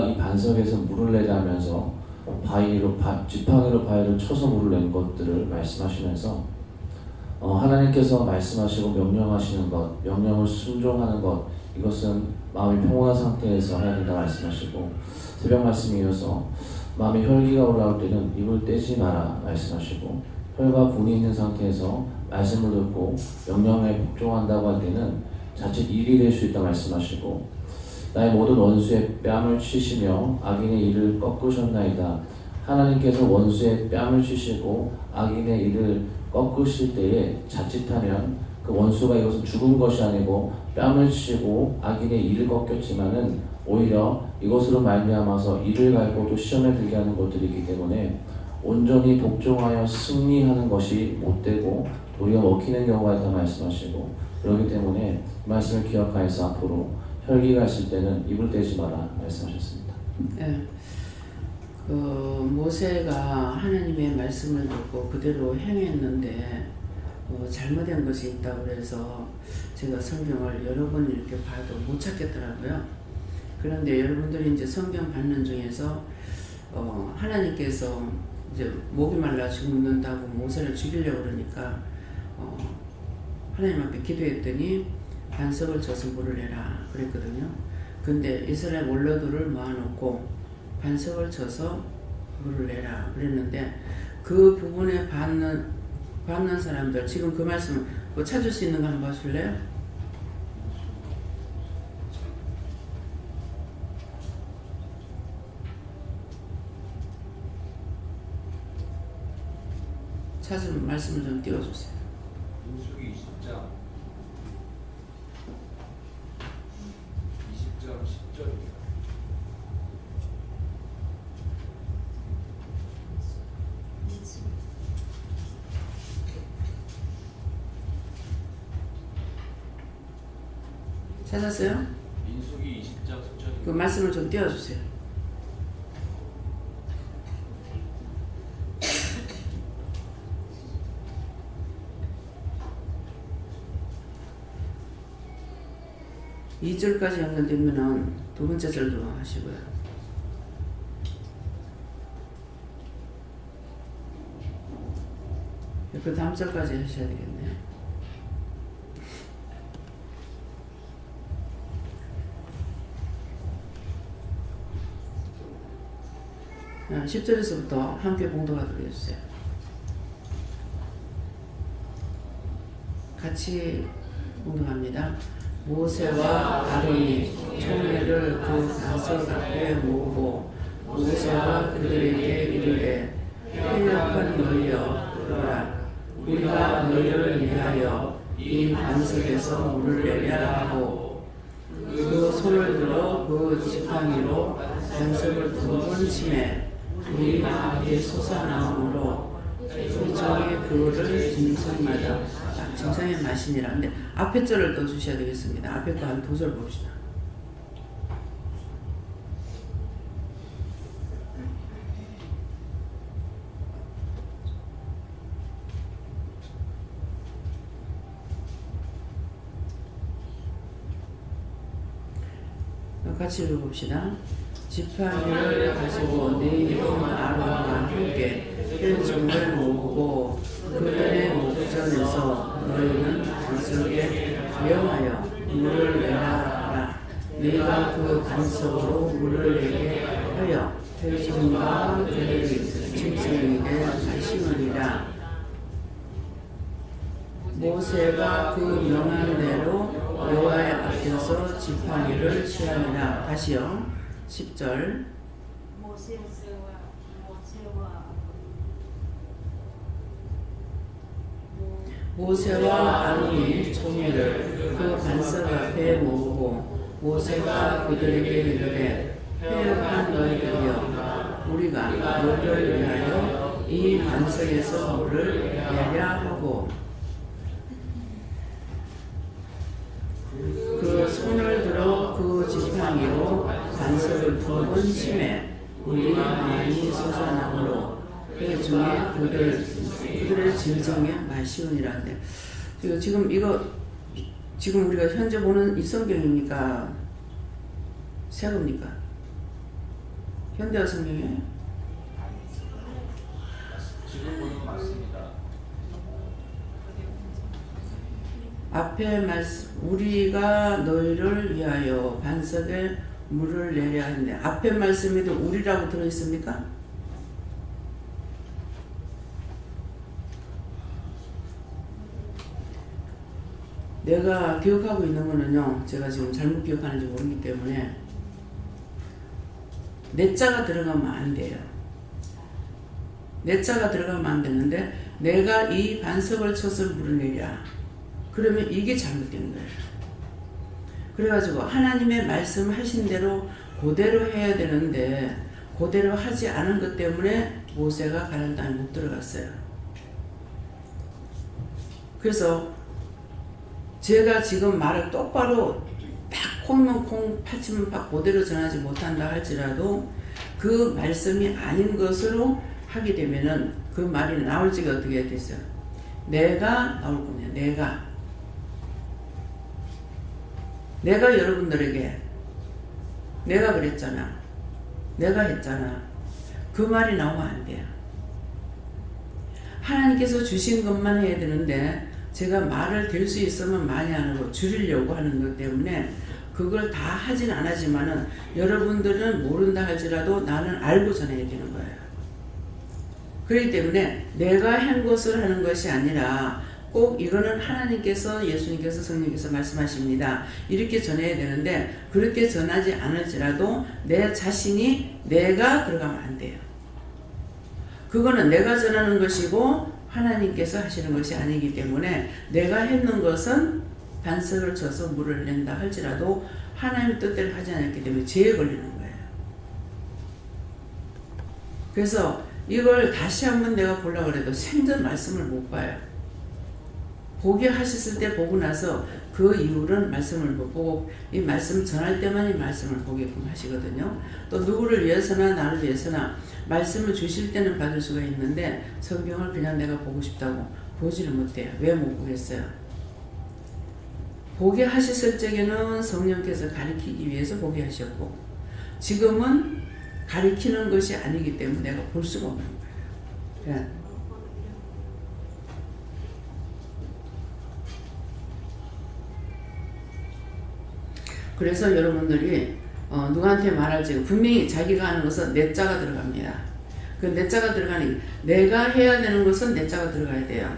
이 반석에서 물을 내자면서 지팡이로 바위를 쳐서 물을 낸 것들을 말씀하시면서 하나님께서 말씀하시고 명령하시는 것, 명령을 순종하는 것, 이것은 마음이 평온한 상태에서 해야 된다 말씀하시고, 새벽 말씀에 이어서 마음에 혈기가 올라올 때는 입을 떼지 마라 말씀하시고, 혈과 분이 있는 상태에서 말씀을 듣고 명령에 복종한다고 할 때는 자칫 일이 될 수 있다 말씀하시고, 나의 모든 원수의 뺨을 치시며 악인의 일을 꺾으셨나이다. 하나님께서 원수의 뺨을 치시고 악인의 일을 꺾으실 때에 자칫하면 그 원수가 이것은 죽은 것이 아니고 뺨을 치고 악인의 일을 꺾였지만은 오히려 이것으로 말미암아서 이를 갈고도 시험에 들게 하는 것들이기 때문에 온전히 복종하여 승리하는 것이 못되고 도리어 먹히는 경우가 있다 말씀하시고, 그렇기 때문에 이 말씀을 기억하여서 앞으로 혈기가 있을 때는 입을 떼지 마라 말씀하셨습니다. 네. 모세가 하나님의 말씀을 듣고 그대로 행했는데 잘못된 것이 있다고 그래서 제가 성경을 여러 번 이렇게 봐도 못 찾겠더라고요. 그런데 여러분들이 이제 성경 받는 중에서 하나님께서 이제 목이 말라 죽는다고 모세를 죽이려고 그러니까 하나님 앞에 기도했더니 반석을 쳐서 물을 내라 그랬거든요. 근데 이스라엘 원로들을 모아놓고 반석을 쳐서 물을 내라 그랬는데, 그 부분에 받는 사람들, 지금 그 말씀 찾을 수 있는 거 한번 봐줄래요? 찾으면 말씀을 좀 띄워주세요. 민수기 20장 10절입니다. 찾았어요? 민수기 20장 10절. 그 말씀을 좀 띄워주세요. 이 절까지 연결되면은 두 번째 절도 하시고요. 그 다음 절까지 하셔야 되겠네요. 자, 10절에서부터 함께 봉독하도록 해주세요. 같이 봉독합니다. 모세와 아론이 총회를 그 반석 앞에 모으고 모세와 그들에게 이르되, 회역한 너희여 들어라. 우리가 너희를 위하여 이 반석에서 물을 내랴 하고, 그 손을 들어 그 그 지팡이로 반석을 두 번 치매 우리 마음에 솟아나오므로 그 종이 그거를 짐승마다 짐승의 마시니라. 근데 앞에 절을 떠주셔야 되겠습니다. 앞에 거 한 두 절 봅시다. 같이 읽어봅시다. 지팡이를 가지고 네 이름 아론과 함께 그 종을 모으고 그들의 목전에서 너희는 반석에 명하여 물을 내라 하라. 네가 그 반석으로 물을 내게 하여 그 종과 그들의 짐승에게 마시느니라. 모세가 그 명한 대로 여호와의 앞에서 지팡이를 취하니라. 다시요. 10절. 모세와 아론이 종이를 그 반석 앞에 모으고 모세가 그들에게 이르되 회역한 너희들이여 우리가 너희를 위하여 이 반석에서 물을 내랴 하고 그 손을 들어 그 지팡이로 반석을 두 번 치매 물이 많이 솟아나므로 그 중에 그들의 짐승에 마시우니라. 지금 이거 지금 우리가 현재 보는 이 성경입니까? 새 겁니까? 현대어 성경이에요? 지금 보는 거 맞습니다. 앞에 말씀 우리가 너희를 위하여 반석에 물을 내려 하는데 앞에 말씀에도 우리라고 들어있습니까? 내가 기억하고 있는 거는요, 제가 지금 잘못 기억하는지 모르기 때문에 내 자가 들어가면 안 돼요. 내 자가 들어가면 안 되는데 내가 이 반석을 쳐서 물을 내랴. 그러면 이게 잘못된 거예요. 그래가지고 하나님의 말씀하신 대로 그대로 해야 되는데 그대로 하지 않은 것 때문에 모세가 가나안 땅에 못 들어갔어요. 그래서 제가 지금 말을 똑바로 딱 콩면 콩, 파치면 파 그대로 전하지 못한다 할지라도 그 말씀이 아닌 것으로 하게 되면은 그 말이 나올지가 어떻게 됐어요? 내가 나올 겁니다. 내가 여러분들에게 내가 그랬잖아. 내가 했잖아. 그 말이 나오면 안 돼요. 하나님께서 주신 것만 해야 되는데 제가 말을 될 수 있으면 많이 안 하고 줄이려고 하는 것 때문에 그걸 다 하진 않았지만은 여러분들은 모른다 할지라도 나는 알고 전해야 되는 거예요. 그렇기 때문에 내가 한 것을 하는 것이 아니라 꼭 이거는 하나님께서 예수님께서 성령께서 말씀하십니다. 이렇게 전해야 되는데 그렇게 전하지 않을지라도 내 자신이 내가 들어가면 안 돼요. 그거는 내가 전하는 것이고 하나님께서 하시는 것이 아니기 때문에 내가 했는 것은 반석을 쳐서 물을 낸다 할지라도 하나님 뜻대로 하지 않았기 때문에 죄에 걸리는 거예요. 그래서 이걸 다시 한번 내가 보려고 해도 생전 말씀을 못 봐요. 보게 하셨을 때 보고 나서 그 이후로는 말씀을 못 보고 이 말씀 전할 때만 이 말씀을 보게끔 하시거든요. 또 누구를 위해서나 나를 위해서나 말씀을 주실 때는 받을 수가 있는데 성경을 그냥 내가 보고 싶다고 보지는 못해요. 왜 못 보겠어요? 보게 하셨을 적에는 성령께서 가르치기 위해서 보게 하셨고 지금은 가르치는 것이 아니기 때문에 내가 볼 수가 없는 거예요. 네. 그래서 여러분들이 누구한테 말할지 분명히 자기가 하는 것은 내 자가 들어갑니다. 그 내 자가 들어가니 내가 해야 되는 것은 내 자가 들어가야 돼요.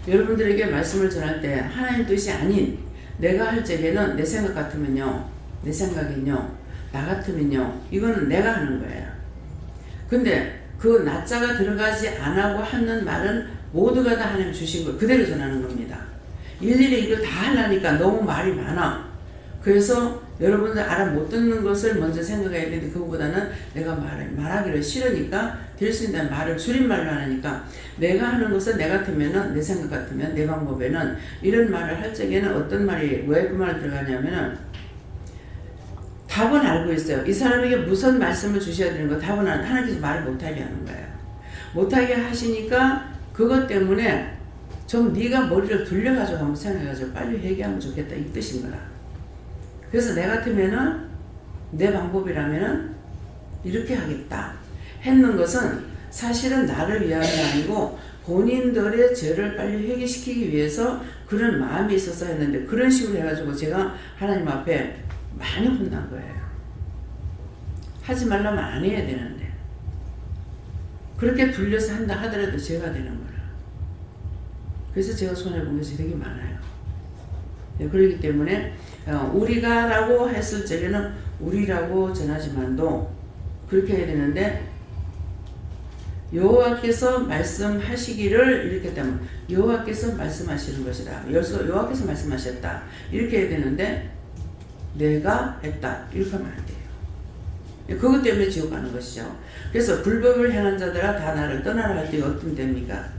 여러분들에게 말씀을 전할 때 하나님 뜻이 아닌 내가 할 적에는 내 생각 같으면요, 내 생각은요, 나 같으면요, 이거는 내가 하는 거예요. 근데 그 나 자가 들어가지 않고 하는 말은 모두가 다 하나님 주신 거 그대로 전하는 겁니다. 일일이 이걸 다 하려니까 너무 말이 많아. 그래서 여러분들 알아 못 듣는 것을 먼저 생각해야 되는데 그거보다는 내가 말하기를 싫으니까 될 수 있는 말을 줄임말로 하니까 내가 하는 것은 내 같으면은 내 생각 같으면 내 방법에는 이런 말을 할 적에는 어떤 말이 왜 그 말이 들어가냐면은 답은 알고 있어요. 이 사람에게 무슨 말씀을 주셔야 되는 거 답은 하나님께서 말을 못하게 하는 거예요. 못하게 하시니까 그것 때문에 좀 네가 머리를 돌려가지고 한번 생각해가지고 빨리 회개하면 좋겠다 이 뜻인 거라. 그래서 내 같으면은 내 방법이라면은 이렇게 하겠다 했는 것은 사실은 나를 위함이 아니고 본인들의 죄를 빨리 회개시키기 위해서 그런 마음이 있어서 했는데 그런 식으로 해가지고 제가 하나님 앞에 많이 혼난 거예요. 하지 말라면 안 해야 되는데 그렇게 불려서 한다 하더라도 죄가 되는 거라. 그래서 제가 손해본 것이 되게 많아요. 네, 그렇기 때문에 우리가 라고 했을 적에는 우리라고 전하지만도 그렇게 해야 되는데 여호와께서 말씀하시기를 이렇게 했다면 여호와께서 말씀하시는 것이다. 여호와께서 말씀하셨다. 이렇게 해야 되는데 내가 했다. 이렇게 하면 안 돼요. 그것 때문에 지옥 가는 것이죠. 그래서 불법을 행한 자들아 다 나를 떠나라 할 때 어떤 때입니까?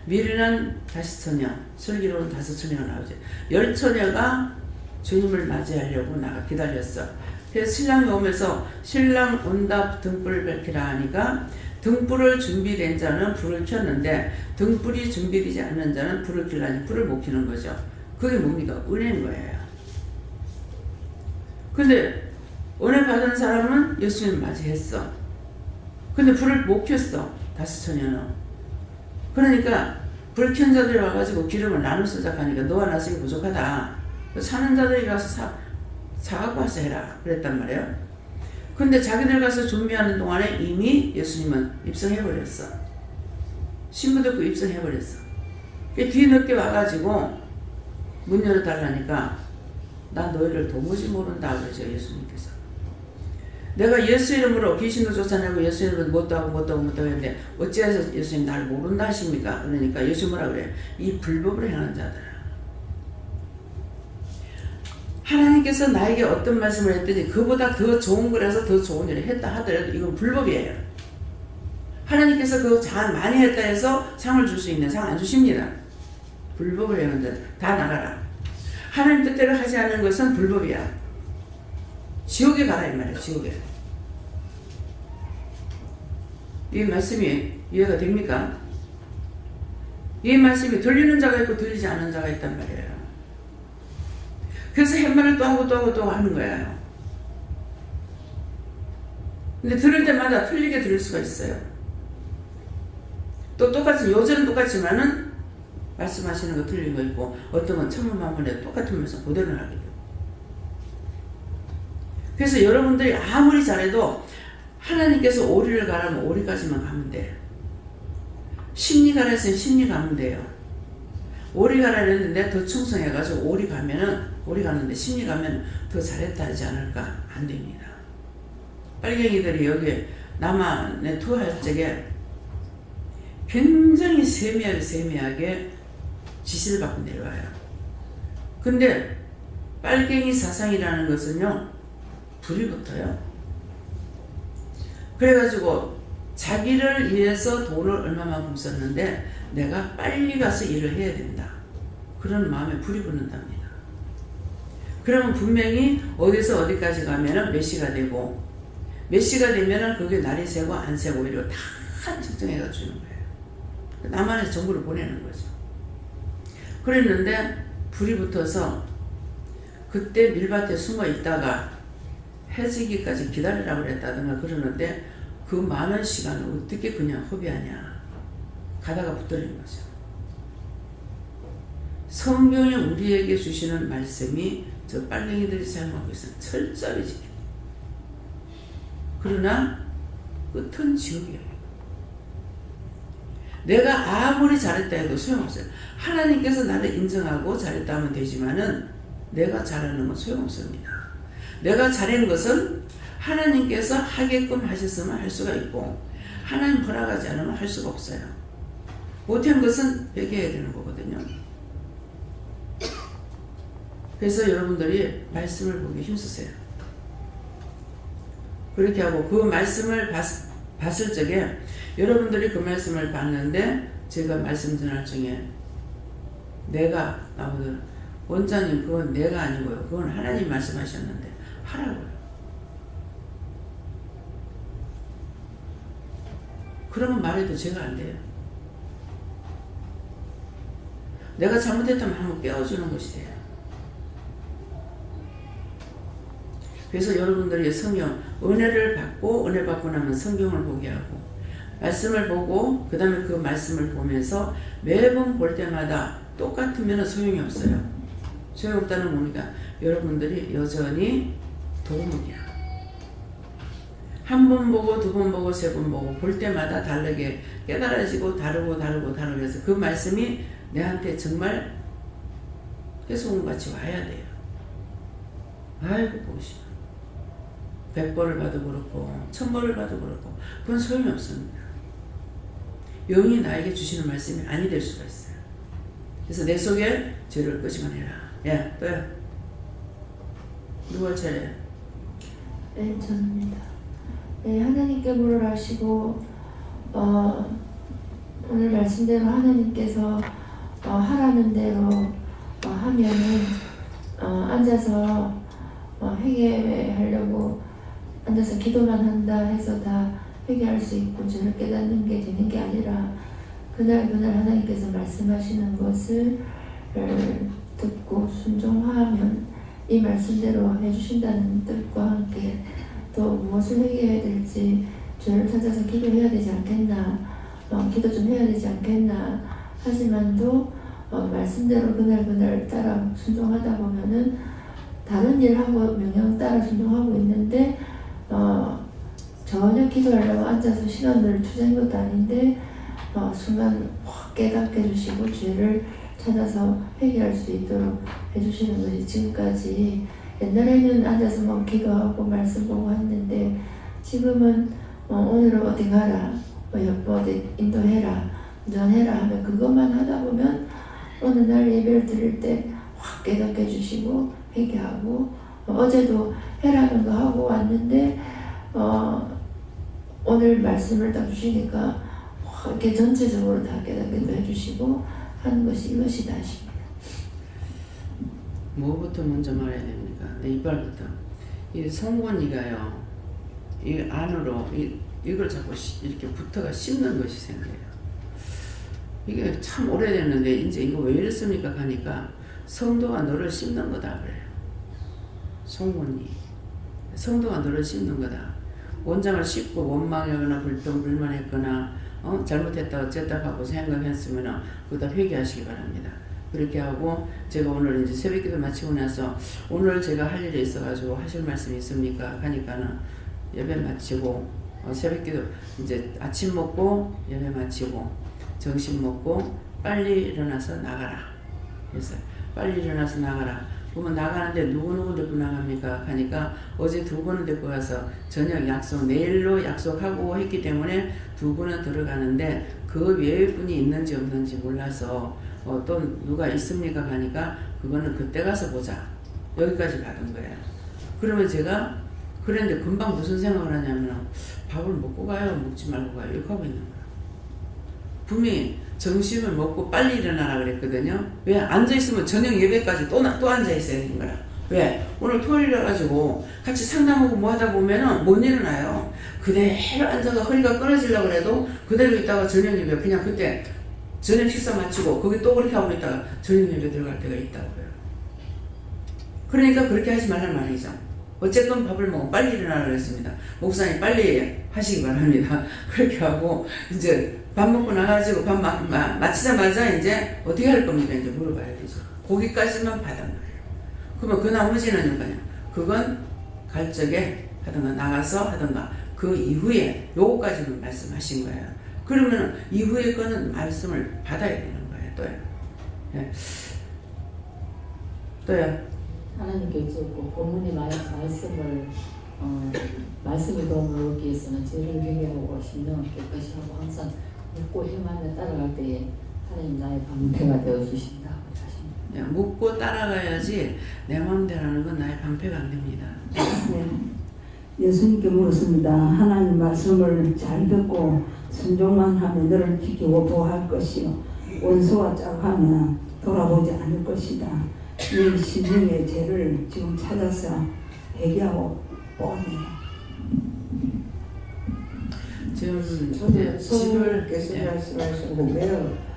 미리는 다시 처녀, 슬기로운 다섯 처녀가 나오죠. 열 처녀가 주님을 맞이하려고 나가 기다렸어. 그래서 신랑이 오면서 신랑 온다 등불을 밝히라 하니까 등불을 준비된 자는 불을 켰는데 등불이 준비되지 않는 자는 불을 켜려니 불을 못 켜는 거죠. 그게 뭡니까? 은혜인 거예요. 근데 은혜 받은 사람은 예수님 맞이했어. 근데 불을 못 켰어. 다섯 처녀는. 그러니까 불 켠 자들이 와가지고 기름을 나눠 쓰자하니까 너와 나 쓰기 부족하다. 사는 자들이 가서 사갖고 와서 해라. 그랬단 말이에요. 근데 자기들 가서 준비하는 동안에 이미 예수님은 입성해버렸어. 신부 듣고 입성해버렸어. 뒤늦게 와가지고 문 열어달라니까 난 너희를 도무지 모른다 그러죠. 예수님께서. 내가 예수 이름으로 귀신도 쫓아내고 예수 이름으로 못도 하고 했는데 어찌해서 예수님 나를 모른다 하십니까? 그러니까 예수 뭐라 그래? 이 불법을 행하는 자들아. 하나님께서 나에게 어떤 말씀을 했더니 그보다 더 좋은 거라서 더 좋은 일을 했다 하더라도 이건 불법이에요. 하나님께서 그거 많이 했다 해서 상을 줄 수 있는 상 안 주십니다. 불법을 행하는 자들 다 나가라. 하나님 뜻대로 하지 않는 것은 불법이야. 지옥에 가라 이 말이야. 지옥에. 이 말씀이 이해가 됩니까? 이 말씀이 들리는 자가 있고 들리지 않는 자가 있단 말이에요. 그래서 햇말을 또 하고 또 하는 거예요. 근데 들을 때마다 틀리게 들을 수가 있어요. 또 똑같이 요절은 똑같지만은 말씀하시는 거 틀린 거 있고 어떤 건 천문만문에 똑같은 말씀 그대로 하게 돼요. 그래서 여러분들이 아무리 잘해도 하나님께서 오리를 가라면 오리까지만 가면 돼요. 심리 가라 했으면 심리 가면 돼요. 오리 가라 했는데 더 충성해가지고 오리 가는데 심리 가면 더 잘했다 하지 않을까? 안 됩니다. 빨갱이들이 여기 남한에 투어할 적에 굉장히 세미하게 지시를 받고 내려와요. 근데 빨갱이 사상이라는 것은요 불이 붙어요. 그래가지고 자기를 위해서 돈을 얼마만큼 썼는데 내가 빨리 가서 일을 해야 된다. 그런 마음에 불이 붙는답니다. 그러면 분명히 어디서 어디까지 가면은 몇 시가 되고 몇 시가 되면은 그게 날이 새고 안 새고 이러고 다 측정해가 주는 거예요. 남한에서 정보를 보내는 거죠. 그랬는데 불이 붙어서 그때 밀밭에 숨어 있다가 해지기까지 기다리라고 그랬다든가 그러는데 그 많은 시간을 어떻게 그냥 허비하냐. 가다가 붙들린 거죠. 성경이 우리에게 주시는 말씀이 저 빨갱이들이 사용하고 있어요. 철저히 지켜. 그러나 끝은 지옥이에요. 내가 아무리 잘했다 해도 소용없어요. 하나님께서 나를 인정하고 잘했다 하면 되지만은 내가 잘하는 건 소용없습니다. 내가 잘한 것은 하나님께서 하게끔 하셨으면 할 수가 있고 하나님 허락하지 않으면 할 수가 없어요. 못한 것은 회개해야 되는 거거든요. 그래서 여러분들이 말씀을 보기 힘쓰세요. 그렇게 하고 그 말씀을 봤을 적에 여러분들이 그 말씀을 봤는데 제가 말씀 전할 중에 내가 나오든 원장님 그건 내가 아니고요. 그건 하나님 말씀하셨는데 하라고요. 그러면 말해도 제가 안 돼요. 내가 잘못했다면 한번 깨워주는 것이 돼요. 그래서 여러분들이 성경 은혜를 받고 은혜 받고 나면 성경을 보게 하고 말씀을 보고 그 다음에 그 말씀을 보면서 매번 볼 때마다 똑같으면 소용이 없어요. 소용없다는 뭡니까? 여러분들이 여전히 도움이야. 한 번 보고 두 번 보고 세 번 보고 볼 때마다 다르게 깨달아지고 다르고 해서 그 말씀이 내한테 정말 해소금같이 와야 돼요. 아이고 보시오. 100번을 봐도 그렇고 1000번을 봐도 그렇고 그건 소용이 없습니다. 영이 나에게 주시는 말씀이 아니 될 수가 있어요. 그래서 내 속에 죄를 끄집어내라. 예, 또요. 누가 차례? 네, 저입니다. 네, 하나님께 물을 하시고 오늘 말씀대로 하나님께서 하라는 대로 하면은 앉아서 회개하려고 앉아서 기도만 한다 해서 다 회개할 수 있고 죄를 깨닫는 게 되는 게 아니라 그날 하나님께서 말씀하시는 것을 듣고 순종하면 이 말씀대로 해주신다는 뜻과 함께 또 무엇을 회개해야 될지 죄를 찾아서 기도해야 되지 않겠나, 기도 좀 해야 되지 않겠나 하지만도 말씀대로 그날 따라 순종하다 보면은 다른 일하고 명령 따라 순종하고 있는데 전혀 기도하려고 앉아서 시간을 투자한 것도 아닌데 순간 확 깨닫게 해주시고 죄를 찾아서 회개할 수 있도록 해주시는 것이 지금까지 옛날에는 앉아서 기도하고 말씀 보고 했는데 지금은 오늘은 어디 가라 어디 인도해라 운전해라 하면 그것만 하다 보면 어느 날 예배를 드릴 때 확 깨닫게 해주시고 회개하고 어제도 해라는 거 하고 왔는데 오늘 말씀을 딱 주시니까 이렇게 전체적으로 다 깨닫게도 해주시고 하는 것이 이것이다 싶습니다. 뭐부터 먼저 말해야 됩니까? 내 이빨부터. 이 송곳니가요, 이 안으로 이걸 자꾸 이렇게 붙어가 씹는 것이 생겨요. 이게 참 오래됐는데 이제 이거 왜 이랬습니까? 하니까 성도가 너를 씹는 거다 그래요. 송곳니. 성도가 너를 씹는 거다. 원장을 씹고 원망하거나 불평불만했거나 잘못했다 어쨌다 하고 생각했으면 그거 다 회개하시기 바랍니다. 그렇게 하고 제가 오늘 이제 새벽기도 마치고 나서 오늘 제가 할 일이 있어가지고 하실 말씀이 있습니까? 하니까는 예배 마치고 새벽기도 이제 아침 먹고 예배 마치고 점심 먹고 빨리 일어나서 나가라. 그래서 빨리 일어나서 나가라. 그러면 나가는데 누구 데리고 나갑니까? 하니까 어제 두 분을 데리고 가서 저녁 약속 내일로 약속하고 했기 때문에 두 분은 들어가는데 그 외의 분이 있는지 없는지 몰라서 또 누가 있습니까? 하니까 그거는 그때 가서 보자. 여기까지 받은 거예요. 그러면 제가 그랬는데 금방 무슨 생각을 하냐면 밥을 먹고 가요? 먹지 말고 가요? 이렇게 하고 있는 거예요. 분명히 점심을 먹고 빨리 일어나라 그랬거든요. 왜? 앉아있으면 저녁 예배까지 또 앉아있어야 되는 거라. 왜? 오늘 토요일이라 가지고 같이 상담하고 뭐 하다 보면은 못 일어나요. 그대로 앉아서 허리가 끊어지려고 해도 그대로 있다가 저녁 예배 그냥 그때 저녁 식사 마치고 거기 또 그렇게 하고 있다가 저녁 예배 들어갈 때가 있다고요. 그러니까 그렇게 하지 말란 말이죠. 어쨌든 밥을 먹고 빨리 일어나라 그랬습니다. 목사님 빨리 하시기 바랍니다. 그렇게 하고 이제 밥 먹고 나가지고 밥 마치자마자 이제 어떻게 할 겁니까? 이제 물어봐야 되죠. 거기까지만 받은 거예요. 그러면 그 나머지는 뭐냐? 그건 갈 적에 하든가 나가서 하든가 그 이후에 요거까지는 말씀하신 거예요. 그러면 이후에 거는 말씀을 받아야 되는 거예요. 또요. 네. 또요. 하나님께서 본문의 말씀을 말씀의 도움을 얻기 위해서는 죄를 회개하고 심령을 깨끗이 하고 항상 묻고 행하며 따라갈 때에 하나님 나의 방패가 되어 주신다 하십니다. 묻고 따라가야지 내 마음대로 하는 건 나의 방패가 안 됩니다. 네. 예수님께 물었습니다. 하나님 말씀을 잘 듣고 순종만 하면 너를 지키고 보호할 것이요 원수와 짝하면 돌아보지 않을 것이다. 이 심령의 죄를 지금 찾아서 회개하고 오네요. 지금 저는 성령께서 말씀하셨는데요.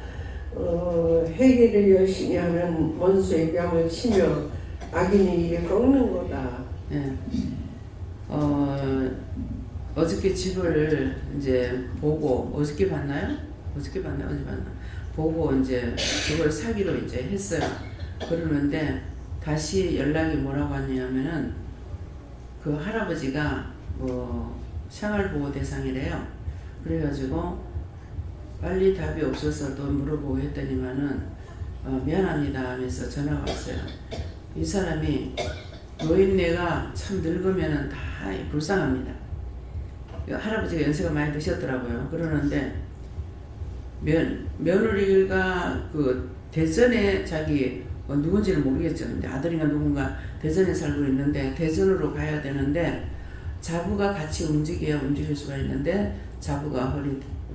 회개를 열심히 하면 원수의 뺨을 치며 악인의 일을 꺾는 거다. 네. 어저께 집을 이제 보고 어저께 봤나요? 어제 봤나? 보고 이제 그걸 사기로 이제 했어요. 그러는데 다시 연락이 뭐라고 왔냐면은 그 할아버지가 뭐 생활보호 대상이래요. 그래가지고 빨리 답이 없어서 또 물어보고 했더니만은 미안합니다 하면서 전화가 왔어요. 이 사람이 노인네가 참 늙으면은 다 불쌍합니다. 할아버지가 연세가 많이 드셨더라고요. 그러는데 며느리가 그 대전에 자기 누군지는 모르겠죠. 근데 아들인가 누군가 대전에 살고 있는데 대전으로 가야 되는데 자부가 같이 움직여야 움직일 수가 있는데 자부가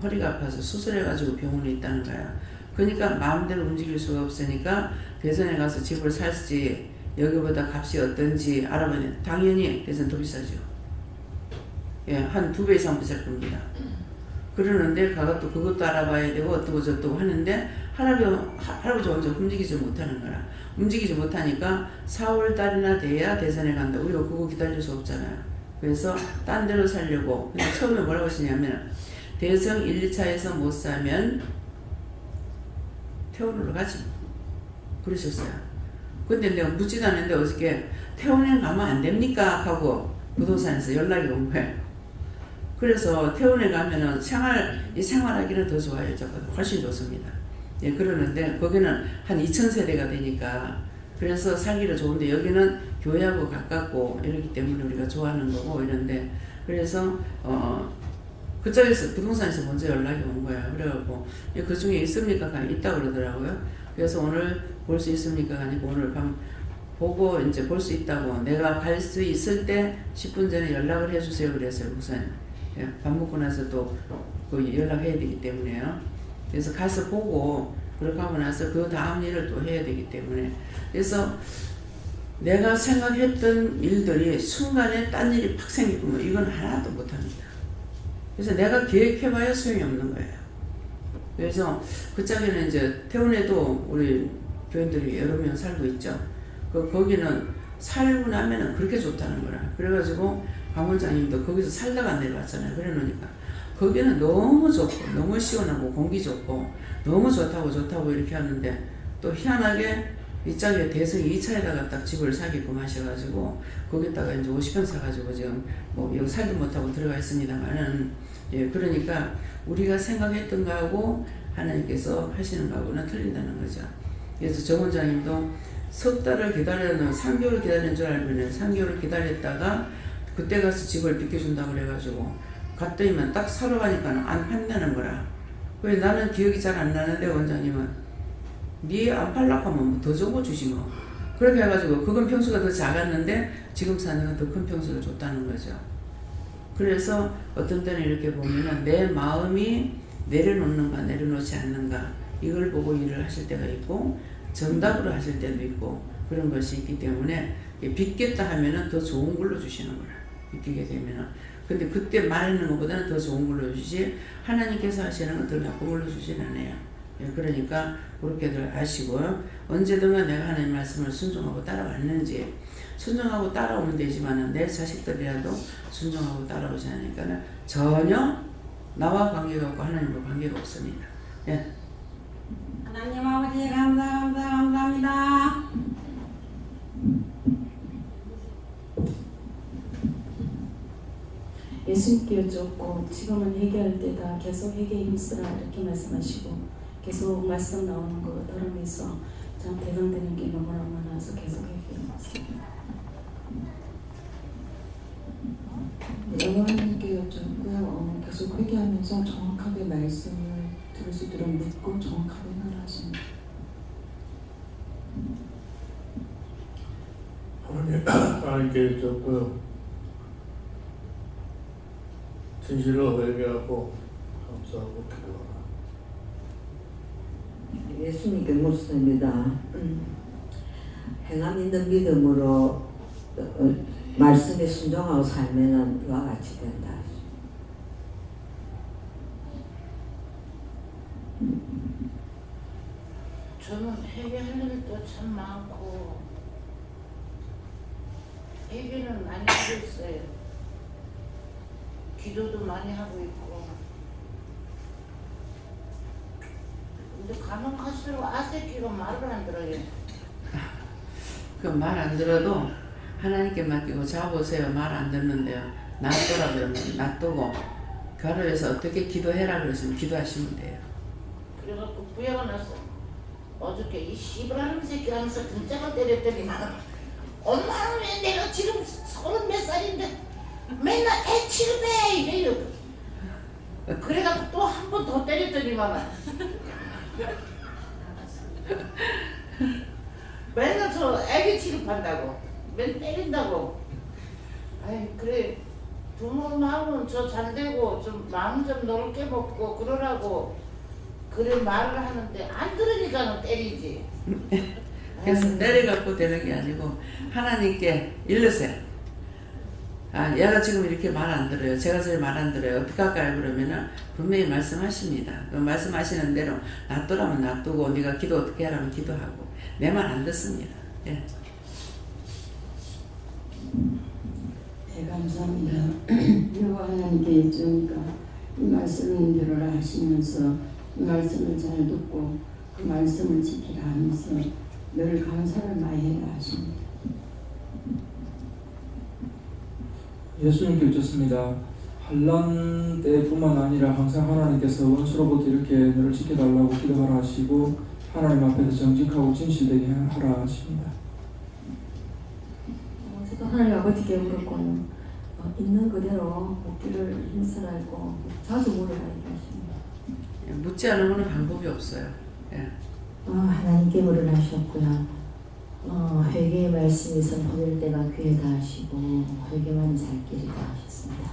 허리가 아파서 수술해가지고 병원에 있다는 거야. 그러니까 마음대로 움직일 수가 없으니까 대전에 가서 집을 살지 여기보다 값이 어떤지 알아보니 당연히 대전 더 비싸죠. 예, 한 2배 이상 비쌀 겁니다. 그러는데 가가 또 그것도 알아봐야 되고 어떠고 저떠고 하는데 할아버지 혼자 움직이지 못하는 거라. 움직이지 못하니까 4월달이나 돼야 대전에 간다. 우리가 그거 기다릴 수 없잖아요. 그래서 딴 데로 살려고. 근데 처음에 뭐라고 하시냐면 대성 1, 2차에서 못 사면 태원으로 가지. 그러셨어요. 근데 내가 묻지도 않는데 어저께 태원에 가면 안 됩니까? 하고 부동산에서 연락이 온 거예요. 그래서 태원에 가면은 생활하기는 더 좋아요. 훨씬 좋습니다. 예, 그러는데 거기는 한 2,000세대가 되니까 그래서 살기로 좋은데 여기는 교회하고 가깝고 이러기 때문에 우리가 좋아하는 거고 이런데 그래서 그쪽에서 부동산에서 먼저 연락이 온 거야. 그래갖고 그 중에 있습니까? 있다 그러더라고요. 그래서 오늘 볼 수 있습니까? 아니고 오늘 밤 보고 이제 볼 수 있다고 내가 갈 수 있을 때 10분 전에 연락을 해주세요. 그랬어요. 우선 밥 먹고 나서 또 연락해야 되기 때문에요. 그래서 가서 보고 그렇게 하고 나서 그 다음 일을 또 해야 되기 때문에 그래서 내가 생각했던 일들이 순간에 딴 일이 팍 생기고 이건 하나도 못합니다. 그래서 내가 계획해봐야 소용이 없는 거예요. 그래서 그 짝에는 이제 태원에도 우리 교인들이 여러 명 살고 있죠. 거기는 살고 나면은 그렇게 좋다는 거라. 그래가지고 강원장님도 거기서 살다가 내려왔잖아요. 그래 놓으니까 거기는 너무 좋고 너무 시원하고 공기 좋고 너무 좋다고 이렇게 하는데 또 희한하게 이 짝에 대성 2차에다가 딱 집을 사기고 마셔가지고 거기다가 이제 50평 사가지고 지금 뭐 여기 살도 못하고 들어가 있습니다만은 예, 그러니까 우리가 생각했던 거하고 하나님께서 하시는 거하고는 틀린다는 거죠. 그래서 정 원장님도 석 달을 기다려는 3개월 기다리는 줄 알고는 3개월을 기다렸다가 그때 가서 집을 비켜준다고 그래가지고 갔더니만 딱 사러 가니까 안 판다는 거라. 왜 나는 기억이 잘 안 나는데 원장님은 니 안 팔라고 하면 더 적어 주시 뭐. 그렇게 해가지고 그건 평수가 더 작았는데 지금 사는 건 더 큰 평수를 줬다는 거죠. 그래서 어떤 때는 이렇게 보면은 내 마음이 내려놓는가 내려놓지 않는가 이걸 보고 일을 하실 때가 있고 정답으로 하실 때도 있고 그런 것이 있기 때문에 빚겠다 하면은 더 좋은 걸로 주시는 거라. 빚게 되면은. 근데 그때 말하는 것보다는 더 좋은 걸로 주시 하나님께서 하시는 건 더 나쁜 걸로 주진 않아요. 그러니까 그렇게들 아시고요. 언제든가 내가 하나님 말씀을 순종하고 따라왔는지 순종하고 따라오면 되지만 내 자식들이라도 순종하고 따라오지 않으니까 전혀 나와 관계가 없고 하나님과 관계가 없습니다. 예. 하나님 아버지 감사합니다. 예수님께 여쭙고 지금은 회개할 때다 계속 회개에 힘쓰라 이렇게 말씀하시고 계속 말씀 나오는 거 들으면서 참 대강되는 게 너무너무 많아서 계속 회개해 왔습니다. 영원님께 여쭙고 계속 회개하면서 정확하게 말씀을 들을 수 있도록 묻고 정확하게 하라 하십니다. 하나님께 진실로 회개하고 감사하고 기도하라. 예수님께 묻습니다. 행함 있는 믿음으로 말씀에 순종하고 살면은 이와 같이 된다. 저는 회개할 일도 참 많고 회개는 많이 하고 있어요. 기도도 많이 하고 있고. 근데 가면 갈수록 아새끼가 말을 안 들어요. 그 말 안 들어도 하나님께 맡기고 자보세요. 말 안 듣는데요. 놔둬라 그러면 놔두고 가로에서 어떻게 기도해라 그러시면 기도하시면 돼요. 그래갖고 부여가 났어. 어저께 이 씨부라는 새끼 하면서 등짝을 때렸더니만 엄마는 왜 내가 지금 30몇 살인데 맨날 애 취급해 이래요. 그래갖고 또 한 번 더 때렸더니만 맨날 저 애기 취급한다고 맨 때린다고. 아이 그래 부모 마음은 저 잘되고 좀 마음 좀 넓게 먹고 그러라고 그래 말을 하는데 안 들으니까는 때리지. 그래서 때려갖고 되는 게 아니고 하나님께 일르세요. 아, 얘가 지금 이렇게 말 안 들어요. 제가 제일 말 안 들어요. 어떻게 할까요? 그러면은 분명히 말씀하십니다. 그 말씀하시는 대로 놔두라면 놔두고 네가 기도 어떻게 하라면 기도하고 내 말 안 듣습니다. 예. 네, 감사합니다. 여호와 하나님께 여쭈니까 이 말씀대로 하시면서 이 말씀을 잘 듣고 그 말씀을 지키라 하면서 늘 감사를 많이 해라 하십니다. 예수님께 여쭙습니다. 환난 때뿐만 아니라 항상 하나님께서 원수로부터 이렇게 너를 지켜달라고 기도하라 하시고 하나님 앞에서 정직하고 진실되게 하라 하십니다. 저도 하나님 아버지께 물었고요. 있는 그대로 묻기를 힘쓰라고 자주 물으라 하십니다. 묻지 않으면 방법이 없어요. 예. 하나님께 물을 하셨고요. 회개의 말씀이 선포될 때가 귀하다 하시고 회개만 살 길이다 하셨습니다.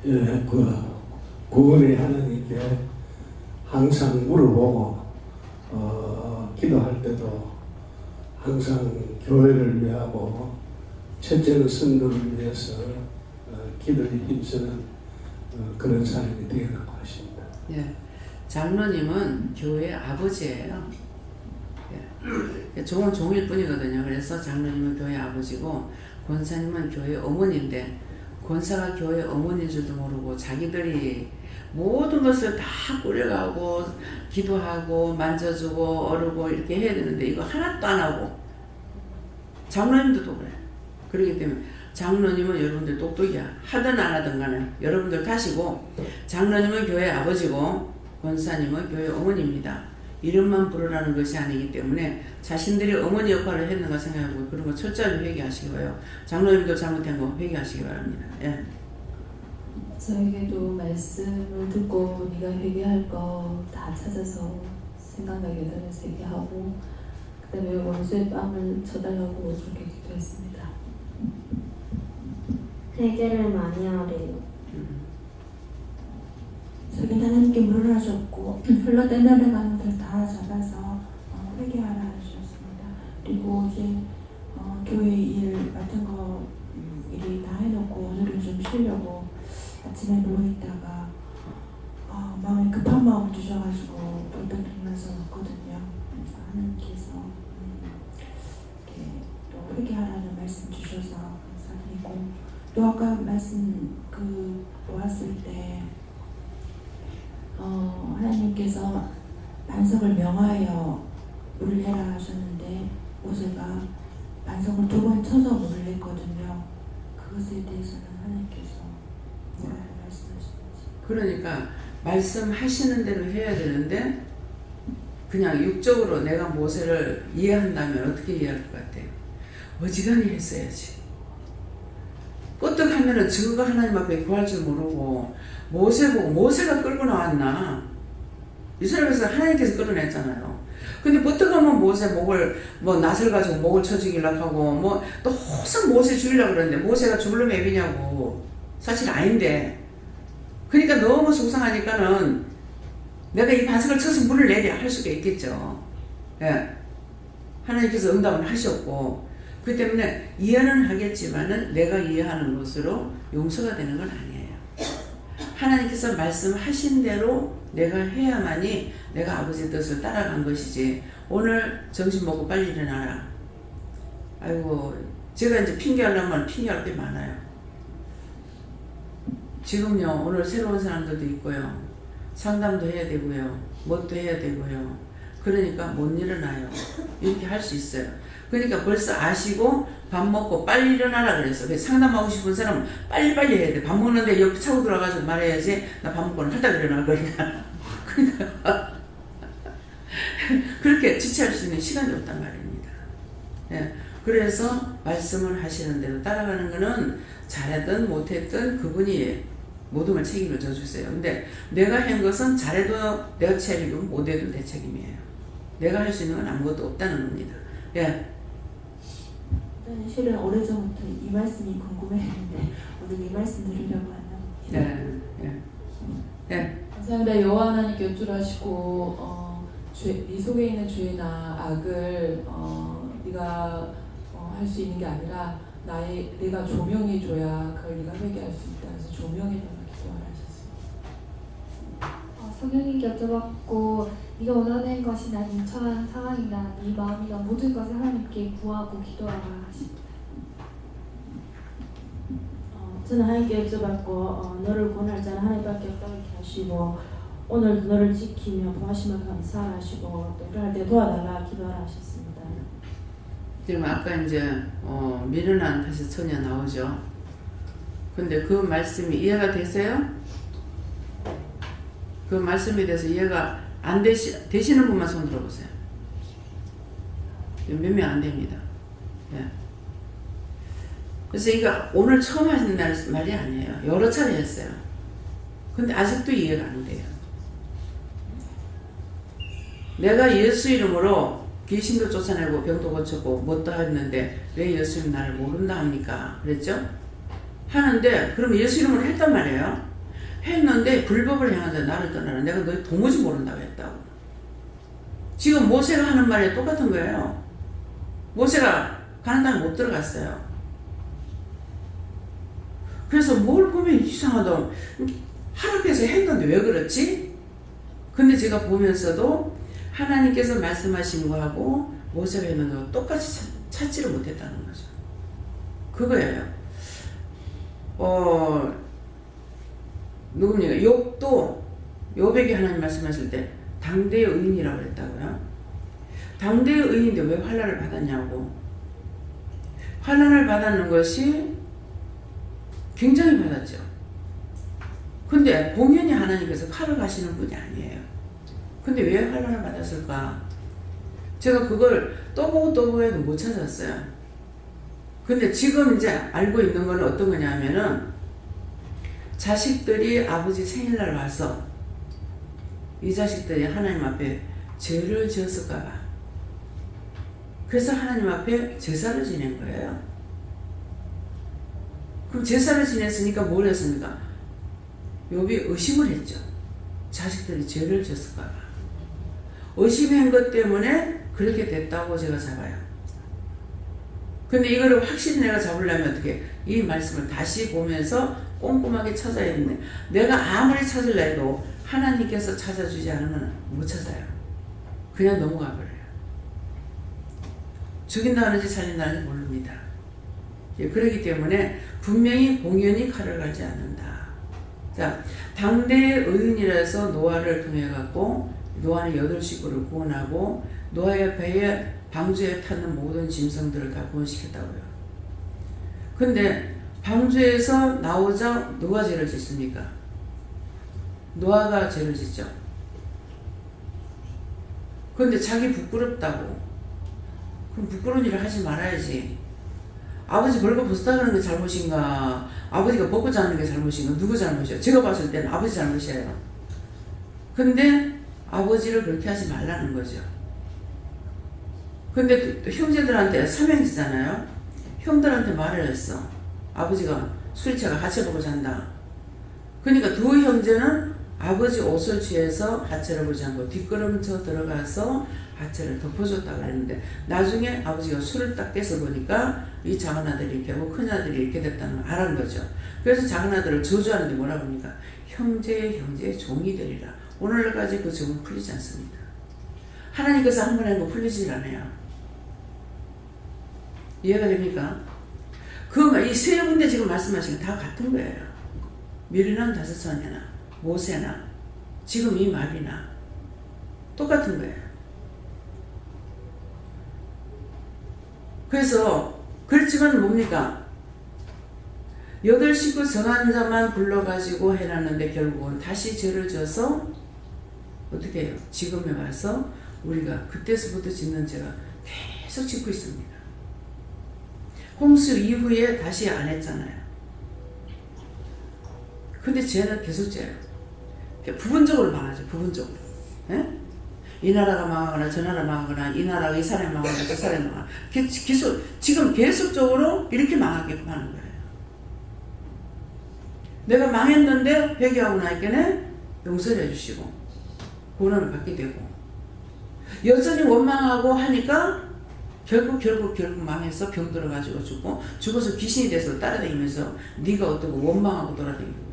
예, 구원의 하나님께 항상 물어보고 기도할 때도 항상 교회를 위하고 첫째는 성도를 위해서 기도에 힘쓰는 그런 사람이 되어가고 하십니다. 예. 장로님은 교회의 아버지예요. 예. 좋은 종일 뿐이거든요. 그래서 장로님은 교회의 아버지고 권사님은 교회의 어머니인데 권사가 교회의 어머니인 줄도 모르고 자기들이 모든 것을 다 꾸려가고 기도하고 만져주고 어르고 이렇게 해야 되는데 이거 하나도 안 하고 장로님도 그래. 그렇기 때문에 장로님은 여러분들 똑똑이야. 하든 안 하든 간에 여러분들 탓이고 장로님은 교회 아버지고 권사님은 교회 어머니입니다. 이름만 부르라는 것이 아니기 때문에 자신들이 어머니 역할을 했는가 생각하고 그런 거 철저히 회개하시고요. 장로님도 잘못한 거 회개하시기 바랍니다. 예. 저에게도 말씀을 듣고 네가 회개할 거 다 찾아서 생각나게 되면서 회개하고 그 다음에 원수의 빵을 쳐달라고 그렇게 기도했습니다. 회개를 많이 하래요. 저기 하나님께 물을 하셨고 흘러내려가는 것을 다 잡아서 회개하라 하셨습니다. 그리고 이제 교회 일 같은 거 일이 다 해놓고 오늘은 좀 쉬려고 아침에 누워있다가 마음이 급한 마음 주셔가지고 벌떡 일어나서 왔거든요. 그래서 하나님께서 이렇게 또 회개하라는 말씀 주셔서 감사드리고 또 아까 말씀 보았을 때 하나님께서 반석을 명하여 물을 내라 하셨는데 모세가 반석을 2번 쳐서 물을 냈거든요. 그것에 대해서는 하나님께서 뭐라고 말씀하시는지. 그러니까 말씀하시는 대로 해야 되는데 그냥 육적으로 내가 모세를 이해한다면 어떻게 이해할 것 같아요? 어지간히 했어야지. 끄떡하면은 증거 하나님 앞에 구할 줄 모르고 모세 보고 모세가 끌고 나왔나? 이스라엘에서 하나님께서 끌어냈잖아요. 근데 버떡하면 모세 목을 뭐 낫을 가지고 목을 쳐 죽이려고 하고 뭐 또 항상 모세 죽이려고 그러는데 모세가 죽을려면 애비냐고. 사실 아닌데. 그러니까 너무 속상하니까는 내가 이 반석을 쳐서 물을 내려 할 수가 있겠죠. 예. 하나님께서 응답을 하셨고 그 때문에 이해는 하겠지만은 내가 이해하는 것으로 용서가 되는 건 아니에요. 하나님께서 말씀하신 대로 내가 해야만이 내가 아버지의 뜻을 따라간 것이지. 오늘 점심 먹고 빨리 일어나라. 아이고 제가 이제 핑계하려면 핑계할 게 많아요. 지금요 오늘 새로운 사람들도 있고요. 상담도 해야 되고요. 뭣도 해야 되고요. 그러니까 못 일어나요. 이렇게 할 수 있어요. 그러니까 벌써 아시고 밥 먹고 빨리 일어나라 그랬어. 그래서 상담하고 싶은 사람은 빨리빨리 해야 돼. 밥 먹는데 옆에 차고 들어가서 말해야지. 나 밥 먹고는 하다 일어날 거니까. 그러니까 그렇게 지체할 수 있는 시간이 없단 말입니다. 예. 그래서 말씀을 하시는 대로 따라가는 거는 잘했든 못했든 그분이 모든 걸 책임을 져주세요. 근데 내가 한 것은 잘해도 내가 책임이고 못해도 내 책임이에요. 내가 할 수 있는 건 아무것도 없다는 겁니다. 예. 실은 오래전부터 이 말씀이 궁금했는데 오늘 이 말씀 들으려고 하나. 네. 예. 예. 감사합니다. 여호와 하나님께 여쭈라시고 네 속에 있는 죄나 악을 네가 할 수 있는 게 아니라 내가 조명해줘야 그걸 네가 회개할 수 있다. 그래서 조명해달라 기도하라 하셨습니다. 성령님께 여쭤봤고 네가 원하는 것이 난 처한 상황이나 네 마음이나 모든 것을 하나님께 구하고 기도하라 하십니다. 저는 하나님께 여쭤봤고 너를 구원할 자는 하나님밖에 없다고 이렇게 하시고 오늘 너를 지키며 보하시면 감사하시고 또 일어날 때 도와달라 기도하라 하셨습니다. 지금 아까 이제 미련한 다시 처녀 나오죠. 근데 그 말씀이 이해가 되세요? 그 말씀에 대해서 이해가 안 되시는 분만 손 들어보세요. 몇 명 안 됩니다. 예. 그래서 이거 오늘 처음 하신 말이 아니에요. 여러 차례 했어요. 근데 아직도 이해가 안 돼요. 내가 예수 이름으로 귀신도 쫓아내고 병도 고쳤고 뭣도 했는데 왜 예수님 나를 모른다 합니까? 그랬죠? 하는데 그럼 예수 이름으로 했단 말이에요. 했는데 불법을 행하자 나를 떠나라. 내가 너 도무지 모른다고 했다고. 지금 모세가 하는 말이 똑같은 거예요. 모세가 가는 땅에 못 들어갔어요. 그래서 뭘 보면 이상하다. 하나님께서 했는데 왜 그렇지? 근데 제가 보면서도 하나님께서 말씀하신 거하고 모세가 했는 거 똑같이 찾지를 못했다는 거죠. 그거예요. 누굽니까? 욥에게 하나님 말씀하실 때 당대의 의인이라고 그랬다고요. 당대의 의인인데 왜 환난을 받았냐고. 환난을 받았는 것이 굉장히 받았죠. 근데 공연히 하나님께서 칼을 가시는 분이 아니에요. 근데 왜 환난을 받았을까? 제가 그걸 또 보고 해도 못 찾았어요. 근데 지금 이제 알고 있는 건 어떤 거냐면은 자식들이 아버지 생일날 와서 이 자식들이 하나님 앞에 죄를 지었을까 봐. 그래서 하나님 앞에 제사를 지낸 거예요. 그럼 제사를 지냈으니까 뭘 했습니까? 욥이 의심을 했죠. 자식들이 죄를 지었을까 봐. 의심한 것 때문에 그렇게 됐다고 제가 잡아요. 근데 이거를 확실히 내가 잡으려면 어떻게 이 말씀을 다시 보면서 꼼꼼하게 찾아야 되는데 내가 아무리 찾으려 해도 하나님께서 찾아주지 않으면 못 찾아요. 그냥 넘어가 버려요. 죽인다는지 살린다는지 모릅니다. 그렇기 때문에 분명히 공연히 칼을 갈지 않는다. 자, 당대의 의인이라서 노아를 통해 갖고 노아는 8식구를 구원하고 노아의 배에 방주에 타는 모든 짐승들을 다 구원시켰다고요. 근데 방주에서 나오자 누가 죄를 짓습니까? 노아가 죄를 짓죠. 근데 자기 부끄럽다고. 그럼 부끄러운 일을 하지 말아야지. 아버지 벌거 벗었다 그러는 게 잘못인가? 아버지가 벗고 자는 게 잘못인가? 누구 잘못이야? 제가 봤을 때는 아버지 잘못이에요. 근데 아버지를 그렇게 하지 말라는 거죠. 근데 형제들한테 삼형제잖아요. 형들한테 말을 했어. 아버지가 술이 취해가 하체 보고 잔다. 그러니까 두 형제는 아버지 옷을 취해서 하체를 보지 않고 뒷걸음쳐 들어가서 하체를 덮어줬다고 그랬는데 나중에 아버지가 술을 딱 깨서 보니까 이 작은 아들이 이렇게 하고 큰 아들이 이렇게 됐다는 걸 알은 거죠. 그래서 작은 아들을 저주하는데 뭐라고 합니까? 형제의 종이 되리라. 오늘날까지 그 종은 풀리지 않습니다. 하나님께서 한 번에 뭐 풀리질 않아요. 이해가 됩니까? 이 세 군데 지금 말씀하신 게 다 같은 거예요. 미리난 다섯선이나 모세나 지금 이 말이나 똑같은 거예요. 그래서 그렇지만 뭡니까? 8식구 정한 자만 불러가지고 해놨는데 결국은 다시 죄를 져서 어떻게 해요? 지금에 와서 우리가 그때서부터 짓는 죄가 계속 짓고 있습니다. 홍수 이후에 다시 안 했잖아요. 근데 죄는 계속 죄예요. 부분적으로 망하죠. 부분적으로. 예? 이 나라가 망하거나 저 나라 망하거나 이 나라가 이 사람이 망하거나 저 사람이 망하거나 지금 계속적으로 이렇게 망하게끔 하는 거예요. 내가 망했는데 회개하고 나니까는 용서를 해주시고 구원을 받게 되고 여전히 원망하고 하니까 결국 망해서 병 들어가지고 죽어서 귀신이 돼서 따라다니면서 네가 어떠고 원망하고 돌아다니고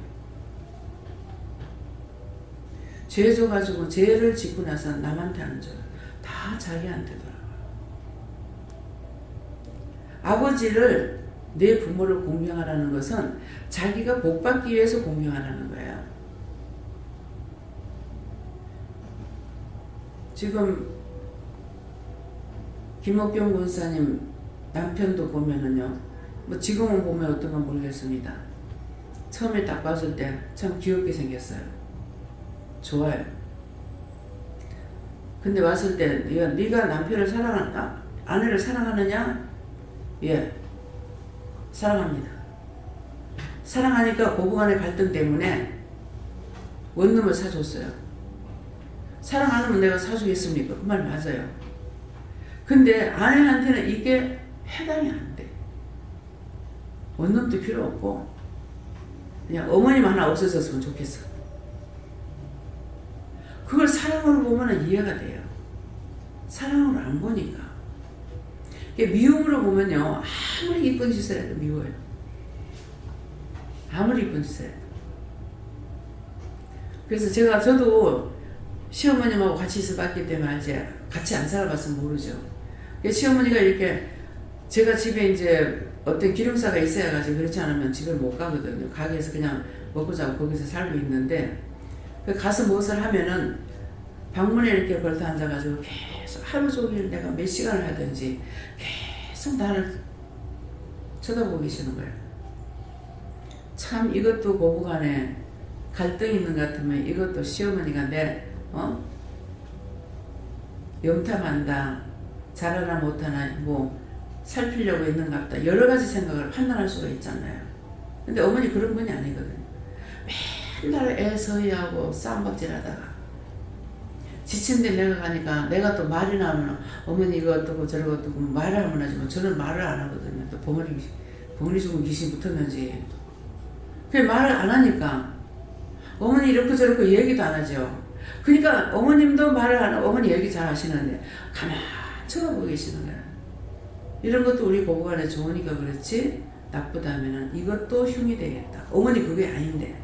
죄 져가지고 죄를 짓고 나서 남한테 하는 줄 다 자기한테 돌아가요. 아버지를 내 부모를 공경하라는 것은 자기가 복받기 위해서 공경하라는 거예요. 지금 김옥경 권사님 남편도 보면은요, 뭐 지금은 보면 어떤가 모르겠습니다. 처음에 딱 봤을 때 참 귀엽게 생겼어요. 좋아요. 근데 왔을 때 네가 남편을 사랑하나? 아내를 사랑하느냐? 예, 사랑합니다. 사랑하니까 고부간의 갈등 때문에 원룸을 사줬어요. 사랑 안 하면 내가 사주겠습니까? 그 말 맞아요. 근데 아내한테는 이게 해당이 안 돼. 원룸도 필요 없고 그냥 어머님 하나 없어졌으면 좋겠어. 그걸 사랑으로 보면 이해가 돼요. 사랑으로 안 보니까. 미움으로 보면요, 아무리 이쁜 짓을 해도 미워요. 아무리 이쁜 짓을 해도. 그래서 저도 시어머님하고 같이 있어봤기 때문에 이제 같이 안 살아봤으면 모르죠. 시어머니가 이렇게 제가 집에 이제 어떤 기름사가 있어야 가지고 그렇지 않으면 집을 못 가거든요. 가게에서 그냥 먹고 자고 거기서 살고 있는데 가서 무엇을 하면은 방문에 이렇게 걸터 앉아가지고 계속 하루 종일 내가 몇 시간을 하든지 계속 나를 쳐다보고 계시는 거예요. 참 이것도 고부간에 갈등이 있는 것 같으면 이것도 시어머니가 염탐한다, 잘하나 못하나 뭐 살피려고 있는 것 같다, 여러 가지 생각을 판단할 수가 있잖아요. 근데 어머니 그런 분이 아니거든요. 맨날 애 서희하고 싸움박질하다가 지친데 내가 가니까 내가 또 말이 나오면 어머니 이거 어떻고 저러고 어떻고 말을 하면 하지만 저는 말을 안 하거든요. 또 벙어리 죽은 귀신 붙었는지. 그게 말을 안 하니까 어머니 이렇고 저렇고 얘기도 안 하죠. 그러니까 어머님도 말을 안 하고 어머니 얘기 잘 하시는데 가만히 쳐다보고 계시는 거예요. 이런 것도 우리 고부간에 좋으니까 그렇지 나쁘다면은 이것도 흉이 되겠다. 어머니 그게 아닌데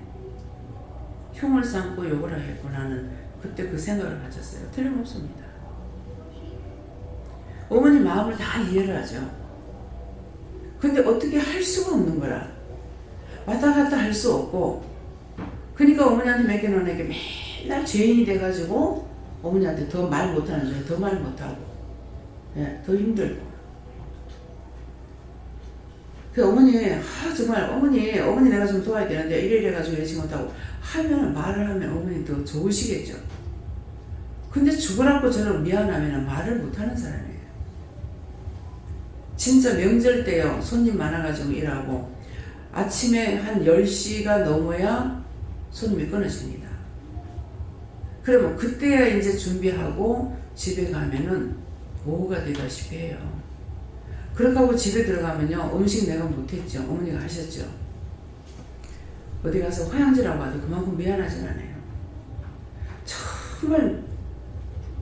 흉을 삼고 욕을 하겠구나는 그때 그 생각을 가졌어요. 틀림없습니다. 어머니 마음을 다 이해를 하죠. 근데 어떻게 할 수가 없는 거라. 왔다 갔다 할 수 없고 그러니까 어머니한테 맡겨놓은 애게 맨날 죄인이 돼가지고 어머니한테 더 말 못하는 소리, 더 말 못하고 더 힘들고 그 어머니 정말 어머니 내가 좀 도와야 되는데 이래가지고 이러지 못하고 하면 말을 하면 어머니 더 좋으시겠죠. 근데 죽으라고 저는 미안하면 말을 못하는 사람이에요. 진짜 명절 때요 손님 많아가지고 일하고 아침에 한 10시가 넘어야 손님이 끊어집니다. 그러면 그때야 이제 준비하고 집에 가면은 보호가 되다시피 해요. 그렇게 하고 집에 들어가면요, 음식 내가 못했죠. 어머니가 하셨죠. 어디 가서 화양지라고 하도 그만큼 미안하진 않아요. 정말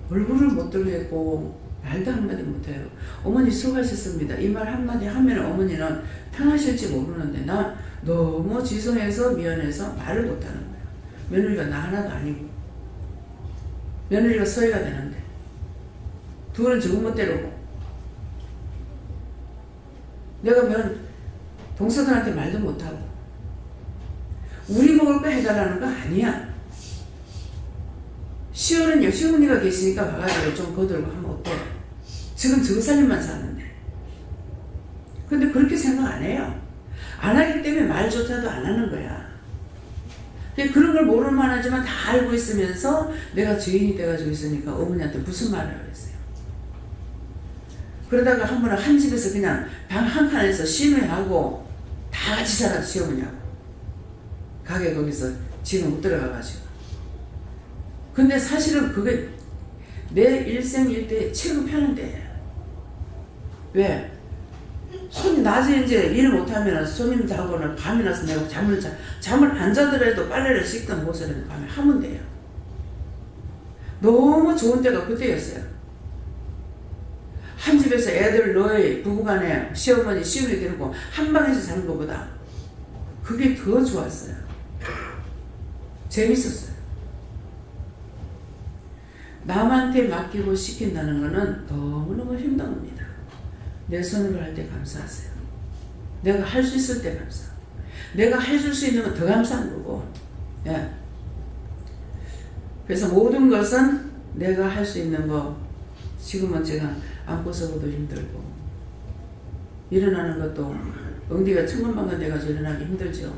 얼굴을 못 들겠고 말도 한마디 못해요. 어머니 수고하셨습니다. 이 말 한마디 하면 어머니는 편하실지 모르는데 나 너무 지성해서 미안해서 말을 못하는 거야. 며느리가 나 하나도 아니고 며느리가 서해가 되는데 둘은 적으면 때리고 내가 동서들한테 말도 못하고 우리 먹을 거 해달라는 거 아니야. 시어른요, 시어머니가 계시니까 가가지고 좀 거들고 하면 어때? 지금 저 살림만 사는데. 근데 그렇게 생각 안 해요. 안 하기 때문에 말조차도 안 하는 거야. 그런 걸 모를 만하지만 다 알고 있으면서 내가 죄인이 돼가지고 있으니까 어머니한테 무슨 말을 하겠어요. 그러다가 한 번은 한 집에서 그냥 방 한 칸에서 심해하고 다 같이 살아, 시어머니하고. 가게 거기서 지금 못 들어가가지고. 근데 사실은 그게 내 일생일대에 최고 편한데. 왜? 손이 낮에 이제 일 못하면 손님 자고는 밤이 나서 내가 잠을 안 자더라도 빨래를 씻던 못을 밤에 하면 돼요. 너무 좋은 때가 그때였어요. 한 집에서 애들 너희 부부간에 시어머니 시어머니 데리고 한 방에서 자는 것보다 그게 더 좋았어요. 재밌었어요. 남한테 맡기고 시킨다는 것은 너무너무 힘든 겁니다. 내 손으로 할 때 감사하세요. 내가 할 수 있을 때 감사하고 내가 해줄 수 있는 건 더 감사한 거고. 예. 그래서 모든 것은 내가 할 수 있는 거. 지금은 제가 안고서도 힘들고 일어나는 것도 엉디가 천근만근 돼가지고 일어나기 힘들죠.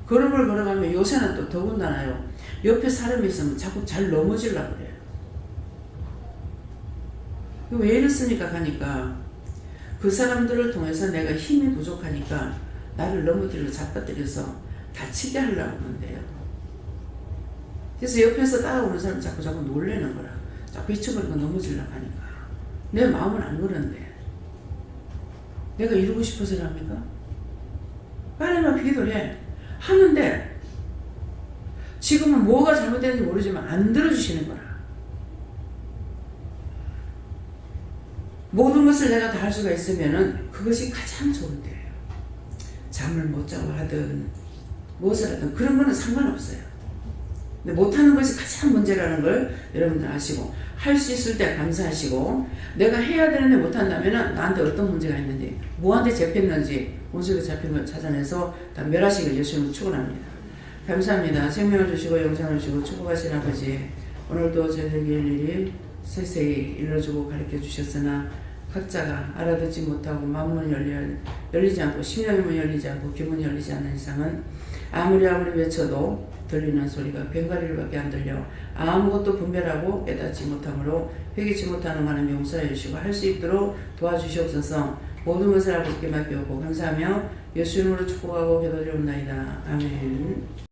걸음을 걸어가면 요새는 또 더군다나요. 옆에 사람이 있으면 자꾸 잘 넘어지려고 그래요. 왜 이랬습니까? 가니까 그 사람들을 통해서 내가 힘이 부족하니까 나를 넘어뜨리고 잡아뜨려서 다치게 하려고 하는데요. 그래서 옆에서 따라오는 사람 자꾸 놀래는 거라. 자꾸 잊혀버리고 넘어지려고 하니까. 내 마음은 안 그런데. 내가 이루고 싶어서 합니까? 빨리만 기도를 해. 하는데 지금은 뭐가 잘못되는지 모르지만 안 들어주시는 거라. 모든 것을 내가 다 할 수가 있으면은 그것이 가장 좋은 때예요. 잠을 못 자고 하든 무엇을 하든 그런 거는 상관없어요. 근데 못하는 것이 가장 문제라는 걸 여러분들 아시고 할 수 있을 때 감사하시고 내가 해야 되는데 못한다면 나한테 어떤 문제가 있는지 뭐한테 잡혔는지 원수가 잡힌 걸 찾아내서 다 멸하시길 예수님을 축원합니다. 감사합니다. 생명을 주시고 영생을 주시고 축복하신 아버지 오늘도 저희에게 일일이 세세히 일러주고 가르쳐 주셨으나 각자가 알아듣지 못하고 마음문이 열리지 않고 심령의 문이 열리지 않고 귀문이 열리지 않는 이상은 아무리 외쳐도 들리는 소리가 괭가리로밖에 안 들려 아무것도 분별하고 깨닫지 못하므로 회개치 못하는 하나님 용서해 주시고 할 수 있도록 도와주시옵소서. 모든 것을 아버지께 맡겨오고 감사하며 예수 이름으로 축복하고 기도드리옵나이다. 아멘.